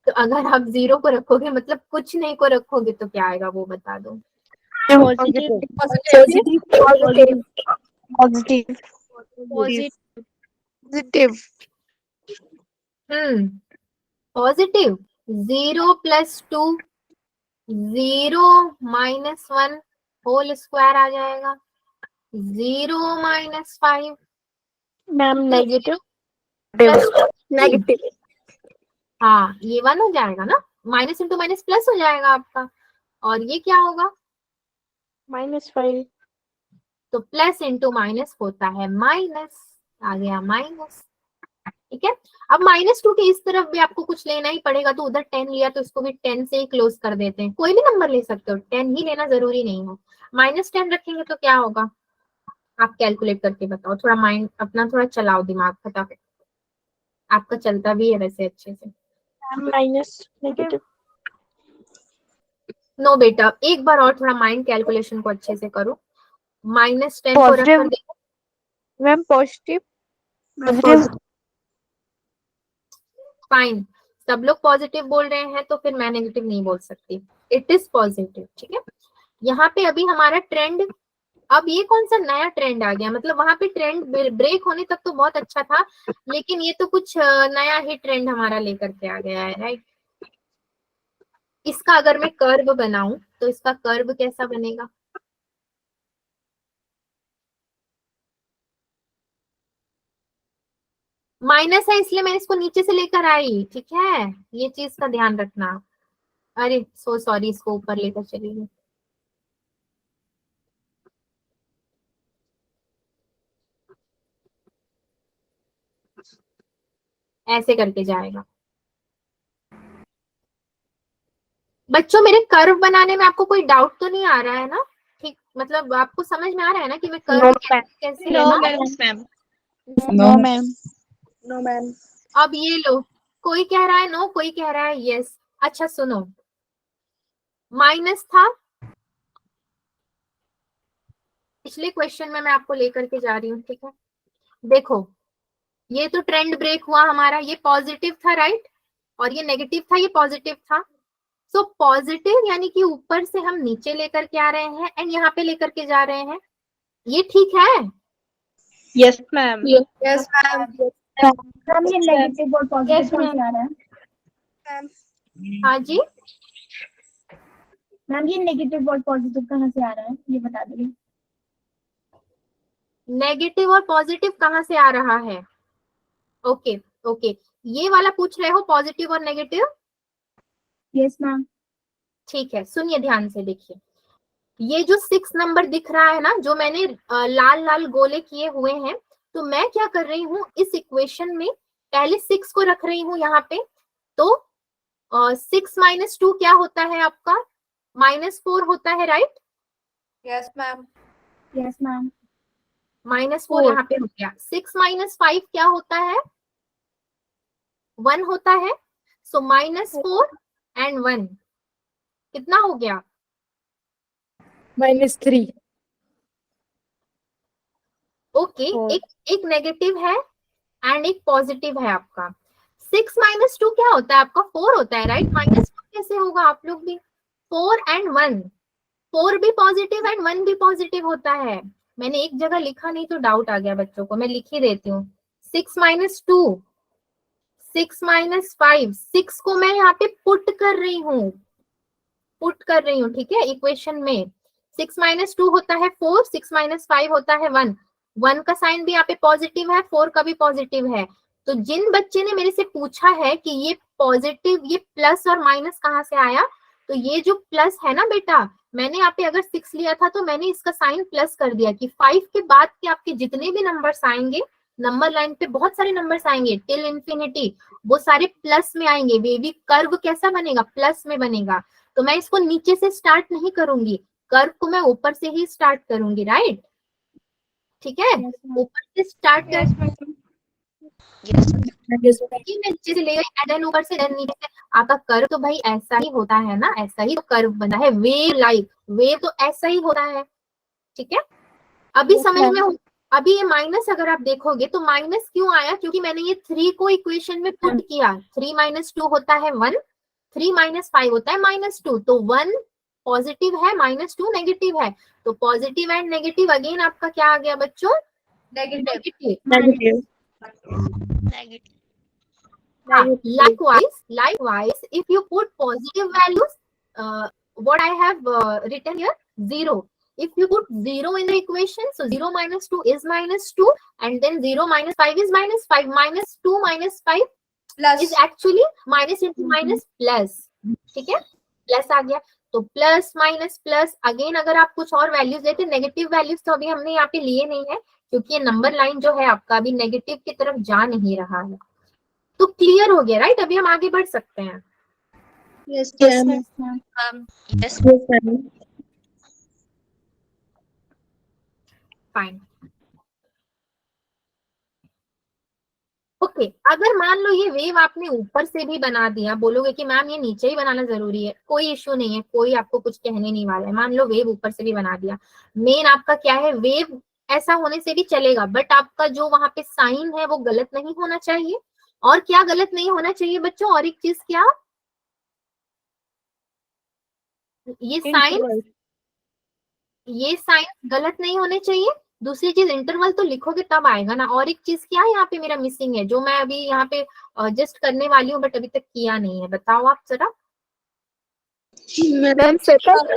तो अगर आप 0 को रखोगे मतलब कुछ नहीं को रखोगे तो क्या आएगा वो बता दो। Positive. Positive. Positive. Positive. Positive. Positive. 0 + 2, 0 - 1 whole square आ जाएगा। 0 - 5 Ma'am, negative. नेगेटिव। हाँ, ये 1 हो जाएगा ना, माइनस इंटू माइनस प्लस हो जाएगा आपका। और ये क्या होगा, -5. तो प्लस इंटू माइनस होता है माइनस, आ गया माइनस। ठीक है, अब -2 के इस तरफ भी आपको कुछ लेना ही पड़ेगा, तो उधर 10 लिया तो इसको भी 10 से ही क्लोज कर देते हैं। कोई भी नंबर ले सकते हो, 10 ही लेना जरूरी नहीं है। -10 रखेंगे तो क्या होगा, आप कैलकुलेट करके बताओ। थोड़ा माइंड अपना थोड़ा चलाओ, दिमाग फटाफट। आपका चलता भी है वैसे अच्छे से। Minus negative. नो बेटा, एक बार और थोड़ा माइंड कैलकुलेशन को अच्छे से करो। -10 को रख कर देखो। Ma'am positive. फाइन, सब लोग पॉजिटिव बोल रहे हैं तो फिर मैं नेगेटिव नहीं बोल सकती। It is positive. ठीक है, यहाँ पे अभी हमारा ट्रेंड, अब ये कौन सा नया ट्रेंड आ गया, मतलब वहां पे ट्रेंड ब्रेक होने तक तो बहुत अच्छा था, लेकिन ये तो कुछ नया ही ट्रेंड हमारा लेकर के आ गया है, राइट। इसका अगर मैं कर्व बनाऊं तो इसका कर्व कैसा बनेगा, माइनस है इसलिए मैंने इसको नीचे से लेकर आई। ठीक है, ये चीज का ध्यान रखना। अरे सो सॉरी, इसको ऊपर लेकर चली गई। ऐसे करके जाएगा। बच्चों मेरे कर्व बनाने में आपको कोई डाउट तो नहीं आ रहा है ना, ठीक, मतलब आपको समझ में आ रहा है ना कि मैं कर्व कैसे लेना। No, ma'am. No ma'am. अब ये लो, कोई कह रहा है नो, कोई कह रहा है यस। अच्छा सुनो, माइनस था पिछले क्वेश्चन में, मैं आपको लेकर के जा रही हूँ। ठीक है, देखो ये तो ट्रेंड ब्रेक हुआ हमारा, ये पॉजिटिव था राइट, और ये नेगेटिव था, ये पॉजिटिव था। सो पॉजिटिव यानी कि ऊपर से हम नीचे लेकर के आ रहे हैं एंड यहाँ पे लेकर के जा रहे हैं, ये ठीक है। Yes, ma'am. Yes, ma'am. Ma'am ये नेगेटिव और पॉजिटिव कौन से आ रहा है? हाँ जी, मैम ये नेगेटिव और पॉजिटिव कहाँ से आ रहा है, ये बता दीजिए। नेगेटिव और पॉजिटिव कहाँ से आ रहा है, ओके ओके, ये वाला पूछ रहे हो पॉजिटिव और नेगेटिव। Yes ma'am. ठीक है, सुनिए ध्यान से, देखिए ये जो 6 नंबर दिख रहा है ना, जो मैंने लाल लाल गोले किए हुए हैं, तो मैं क्या कर रही हूँ इस इक्वेशन में, पहले 6 को रख रही हूँ यहाँ पे, तो 6 - 2 क्या होता है आपका, -4 होता है right. Yes, ma'am. Yes ma'am. -4 यहाँ पे हो गया। 6 - 5 क्या होता है, 1 होता है। सो -4 एंड 1 कितना हो गया, -3। ओके एक नेगेटिव है एंड एक पॉजिटिव है आपका। 6 माइनस 2 क्या होता है आपका? 4 होता है, राइट? माइनस 2 कैसे होगा? आप लोग भी 4 एंड 1, 4 भी पॉजिटिव एंड 1 भी पॉजिटिव होता है। मैंने एक जगह लिखा नहीं तो डाउट आ गया बच्चों को, मैं लिख ही देती हूँ। 6 माइनस 2, 6 माइनस 5, 6 को मैं यहाँ पे पुट कर रही हूँ, ठीक है, इक्वेशन में। 6 माइनस 2 होता है 4, 6 माइनस 5 होता है 1, 1 का साइन भी यहाँ पे पॉजिटिव है, 4 का भी पॉजिटिव है। तो जिन बच्चे ने मेरे से पूछा है कि ये पॉजिटिव, ये प्लस और माइनस कहाँ से आया, तो ये जो प्लस है ना बेटा, मैंने यहाँ पे अगर 6 लिया था तो मैंने इसका साइन प्लस कर दिया कि 5 के बाद के आपके जितने भी नंबर्स आएंगे, नंबर लाइन पे बहुत सारे नंबर्स आएंगे टिल इंफिनिटी, वो सारे प्लस में आएंगे। वेवी कर्व कैसा बनेगा? प्लस में बनेगा। तो मैं इसको नीचे से स्टार्ट नहीं करूंगी, कर्व को मैं ऊपर से ही स्टार्ट करूंगी, राइट? ठीक है, ऊपर से स्टार्ट कर नीचे से ले गई एंड देन ऊपर से देन नीचे से। आपका कर्व तो भाई ऐसा ही होता है ना, ऐसा ही तो कर्व बना है, वेव लाइक, वेव तो ऐसा ही होता है। ठीक है, अभी समझ में हो? अभी ये माइनस अगर आप देखोगे तो माइनस क्यों आया? क्योंकि मैंने ये 3 को इक्वेशन में पुट किया। 3 माइनस 2 होता है 1, 3 माइनस 5 होता है माइनस 2, तो 1 पॉजिटिव है, माइनस 2 नेगेटिव है। तो पॉजिटिव एंड नेगेटिव अगेन आपका क्या आ गया बच्चों? Negative. Likewise, if you put positive values, what I have written here, 0. If you put 0 in the equation, so 0 minus 2 is minus 2, and then 0 minus 5 is minus 5. Minus 2 minus 5 Plus. is actually minus into minus plus. ठीक है, प्लस आ गया। तो प्लस माइनस प्लस, अगेन अगर आप कुछ और वैल्यूज लेते, नेगेटिव वैल्यूज तो अभी हमने यहाँ पे लिए नहीं है, क्योंकि ये नंबर लाइन जो है आपका अभी नेगेटिव की तरफ जा नहीं रहा है। तो क्लियर हो गया, राइट? अभी हम आगे बढ़ सकते हैं। Yes, ma'am. Fine, okay. अगर मान लो ये वेव आपने ऊपर से भी बना दिया, बोलोगे कि मैम ये नीचे ही बनाना जरूरी है, कोई इश्यू नहीं है, कोई आपको कुछ कहने नहीं वाला है। मान लो वेव ऊपर से भी बना दिया, मेन आपका क्या है, वेव ऐसा होने से भी चलेगा, बट आपका जो वहां पे साइन है वो गलत नहीं होना चाहिए। और क्या गलत नहीं होना चाहिए बच्चों? और एक चीज क्या, ये साइन गलत नहीं होने चाहिए। दूसरी चीज, इंटरवल तो लिखोगे तब आएगा ना। और एक चीज क्या यहाँ पे मेरा मिसिंग है, जो मैं अभी यहाँ पे जस्ट करने वाली हूँ बट अभी तक किया नहीं है, बताओ आप जरा। Ma'am second,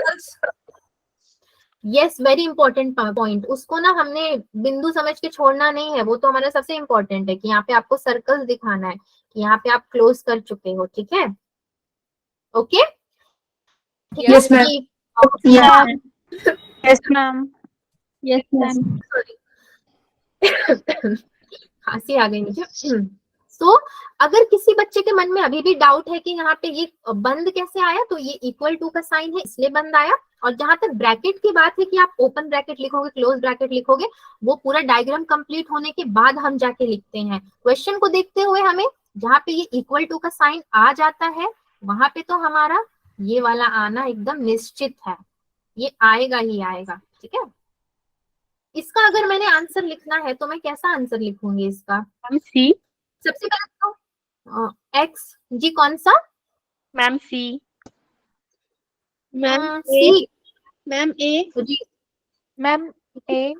yes, very important point. उसको ना हमने बिंदु समझ के छोड़ना नहीं है, वो तो हमारा सबसे इंपॉर्टेंट है कि यहाँ पे आपको सर्कल्स दिखाना है कि यहाँ पे आप क्लोज कर चुके हो। ठीक है, okay? Yes, ma'am. Yes, ma'am. खांसी आ गई मुझे। सो अगर किसी बच्चे के मन में अभी भी डाउट है कि यहाँ पे ये बंद कैसे आया, तो ये इक्वल टू का साइन है इसलिए बंद आया। और जहां तक ब्रैकेट की बात है कि आप ओपन ब्रैकेट लिखोगे क्लोज ब्रैकेट लिखोगे, वो पूरा डायग्राम कंप्लीट होने के बाद हम जाके लिखते हैं। क्वेश्चन को देखते हुए हमें जहाँ पे ये इक्वल टू का साइन आ जाता है, वहां पे तो हमारा ये वाला आना एकदम निश्चित है, ये आएगा ही आएगा। ठीक है, इसका अगर मैंने आंसर लिखना है तो मैं कैसा आंसर लिखूंगी इसका? C. सबसे पहले तो एक्स जी, कौन सा? Ma'am, C. C Ma'am, A. Ji, Ma'am, A.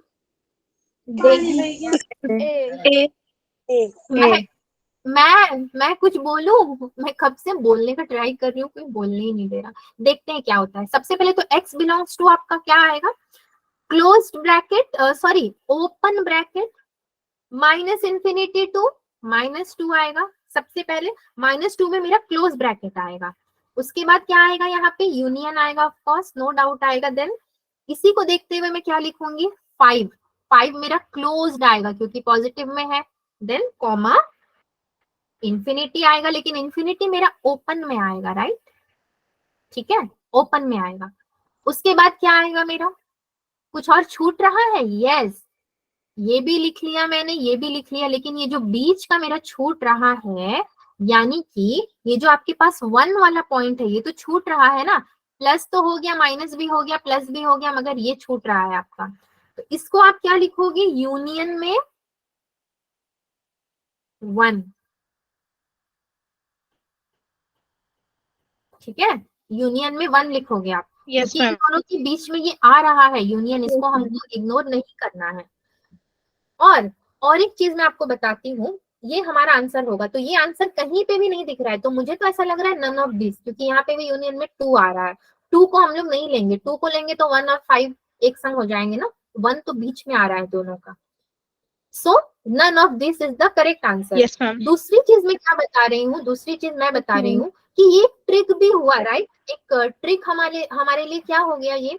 मैं कुछ बोलूं? मैं कब से बोलने का ट्राई कर रही हूँ, कोई बोलने ही नहीं दे रहा। देखते हैं क्या होता है। सबसे पहले तो x बिलोंग्स टू आपका क्या आएगा? Closed bracket, sorry open bracket, minus infinity to minus 2 आएगा। सबसे पहले माइनस 2 में मेरा क्लोज ब्रैकेट आएगा। उसके बाद क्या आएगा? यहाँ पे यूनियन आएगा, ऑफ कोर्स नो डाउट आएगा। देन इसी को देखते हुए मैं क्या लिखूंगी? 5, 5 मेरा क्लोज्ड आएगा क्योंकि पॉजिटिव में है। देन कॉमा इंफिनिटी आएगा, लेकिन इंफिनिटी मेरा ओपन में आएगा, राइट? ठीक है, ओपन में आएगा। उसके बाद क्या आएगा मेरा? कुछ और छूट रहा है? यस, ये भी लिख लिया मैंने, ये भी लिख लिया, लेकिन ये जो बीच का मेरा छूट रहा है, यानी कि ये जो आपके पास 1 वाला पॉइंट है, ये तो छूट रहा है ना। प्लस तो हो गया, माइनस भी हो गया, प्लस भी हो गया, मगर ये छूट रहा है आपका। तो इसको आप क्या लिखोगे? यूनियन में 1। ठीक है, यूनियन में 1 लिखोगे आप, Yes, क्योंकि इन ma'am. दोनों के बीच में ये आ रहा है यूनियन, इसको हमको इग्नोर नहीं करना है। और एक चीज मैं आपको बताती हूँ, ये हमारा आंसर होगा, तो ये आंसर कहीं पे भी नहीं दिख रहा है, तो मुझे तो ऐसा लग रहा है नन ऑफ दिस, क्योंकि यहाँ पे भी यूनियन में 2 आ रहा है। 2 को हम लोग नहीं लेंगे, 2 को लेंगे तो 1 और 5 एक संग हो जाएंगे ना, 1 तो बीच में आ रहा है दोनों का। So none of this is the correct answer. Yes, ma'am. दूसरी चीज मैं क्या बता रही हूँ, दूसरी चीज मैं बता रही हूँ कि ये ट्रिक भी हुआ, राइट। एक ट्रिक हमारे लिए क्या हो गया ये,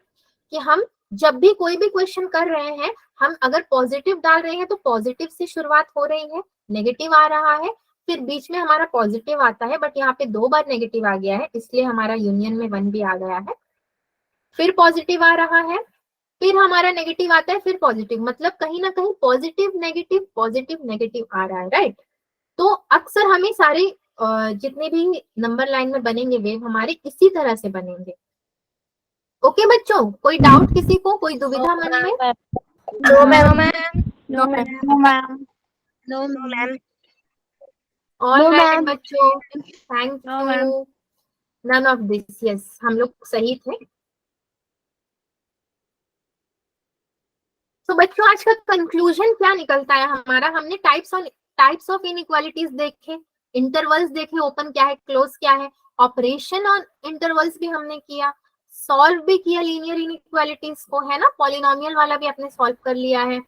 कि हम जब भी कोई भी क्वेश्चन कर रहे हैं, हम अगर पॉजिटिव डाल रहे हैं तो पॉजिटिव से शुरुआत हो रही है, नेगेटिव आ रहा है, फिर बीच में हमारा पॉजिटिव आता है, बट यहाँ पे 2 बार नेगेटिव आ गया है, इसलिए हमारा यूनियन में 1 भी आ गया है, फिर पॉजिटिव आ रहा है, फिर हमारा नेगेटिव आता है, फिर पॉजिटिव, मतलब कहीं ना कहीं पॉजिटिव नेगेटिव आ रहा है, राइट। तो अक्सर हमें सारे जितने भी नंबर लाइन में बनेंगे वेव हमारे इसी तरह से बनेंगे। ओके बच्चों, कोई डाउट किसी को, कोई दुविधा मन में? No, ma'am. No, ma'am. No, ma'am. No, ma'am. All No, right ma'am. बच्चों, thank No, ma'am. You. None of this, yes, हम लोग सही थे। तो बच्चों आज का कंक्लूजन क्या निकलता है हमारा, हमने टाइप्स ऑफ इनइक्वालिटीज देखे, इंटरवल्स देखे, ओपन क्या है, क्लोज क्या है, ऑपरेशन ऑन इंटरवल्स भी हमने किया, सॉल्व भी किया लीनियर इनइक्वालिटीज को, है ना, पॉलिनोमियल वाला भी आपने सॉल्व कर लिया है।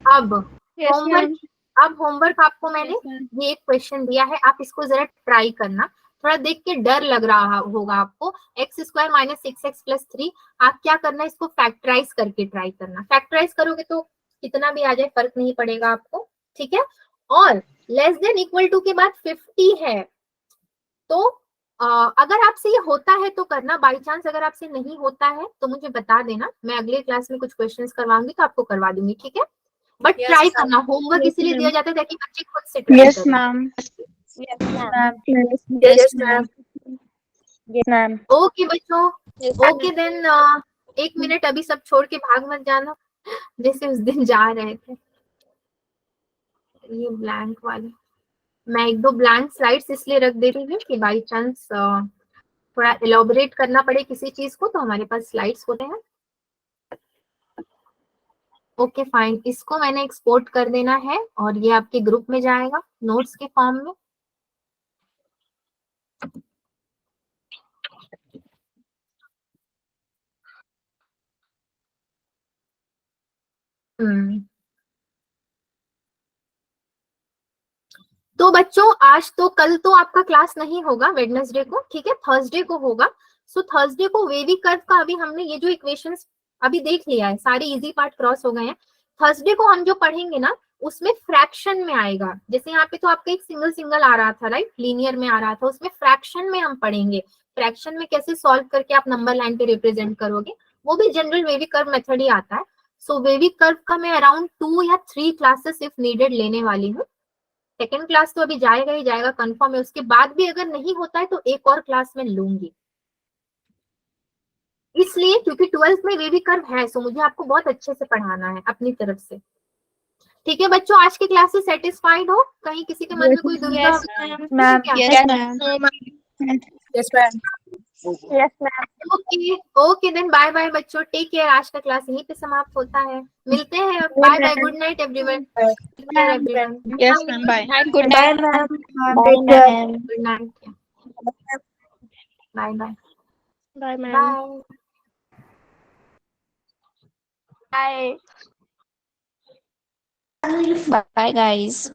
अब Yes, होमवर्क, ma'am. अब होमवर्क आपको मैंने Yes, ma'am. ये एक क्वेश्चन दिया है, आप इसको जरा ट्राई करना, थोड़ा देख के डर लग रहा होगा आपको, x² - 6x + 3, आप क्या करना, इसको फैक्टराइज करके ट्राई करना, फैक्टराइज करोगे तो कितना भी आ जाए फर्क नहीं पड़ेगा आपको, ठीक है। और लेस देन इक्वल टू के बाद 50 है, तो अगर आपसे ये होता है तो करना, बाई चांस अगर आपसे नहीं होता है तो मुझे बता देना, मैं अगले क्लास में कुछ क्वेश्चंस करवाऊंगी तो आपको करवा दूंगी, ठीक है। But Yes, try ma'am. करना, होमवर्क Yes, इसीलिए ma'am. दिया जाता है ताकि बच्चे खुद से ट्राई Yes, करें। ma'am. Yes, Yes, ma'am. ma'am. Yes, ma'am. Yes, ma'am. Okay बच्चों, Yes, ओके देन, 1 मिनट अभी सब छोड़ के भाग मत जाना जैसे उस दिन जा रहे थे। ये ब्लैंक वाले, मैं 1-2 ब्लैंक स्लाइड्स इसलिए रख दे रही हूँ कि बाई चांस थोड़ा एलोबरेट करना पड़े किसी चीज को तो हमारे पास स्लाइड्स होते हैं। ओके फाइन, इसको मैंने एक्सपोर्ट कर देना है और ये आपके ग्रुप में जाएगा नोट्स के फॉर्म में। तो बच्चों आज तो, कल तो आपका क्लास नहीं होगा वेडनेसडे को, ठीक है, थर्सडे को होगा। सो थर्सडे को वेवी कर्व का अभी हमने ये जो इक्वेशंस अभी देख लिया है, सारे इजी पार्ट क्रॉस हो गए हैं। थर्सडे को हम जो पढ़ेंगे ना उसमें फ्रैक्शन में आएगा, जैसे यहाँ पे तो आपका एक सिंगल सिंगल आ रहा था, राइट, लीनियर में आ रहा था, उसमें फ्रैक्शन में हम पढ़ेंगे, फ्रैक्शन में कैसे सॉल्व करके आप नंबर लाइन पे रिप्रेजेंट करोगे, वो भी जनरल वेवी कर्व मेथड ही आता है। सो वेवी कर्व का मैं अराउंड 2 या 3 क्लासेस इफ नीडेड लेने वाली हूँ। सेकेंड क्लास तो अभी जाएगा ही जाएगा, कंफर्म है, उसके बाद भी अगर नहीं होता है तो एक और क्लास में लूंगी, इसलिए क्योंकि 12th में वेवी कर्व है, सो मुझे आपको बहुत अच्छे से पढ़ाना है अपनी तरफ से, ठीक है बच्चों। आज की क्लास से सेटिस्फाइड हो, कहीं किसी के मन में कोई दुविधा Yes, ma'am. Yes, ma'am. No, ma'am. Yes, ma'am. Yes, ma'am. Okay okay then, bye bye बच्चों, टेक केयर। आज का क्लास यहीं पे समाप्त होता है, मिलते हैं, bye bye, good night everyone, take care everyone, Yes, ma'am. Bye. Good Bye, night. ma'am. Bye, ma'am. Good night, bye bye Bye, ma'am. Bye. Bye. Bye, guys.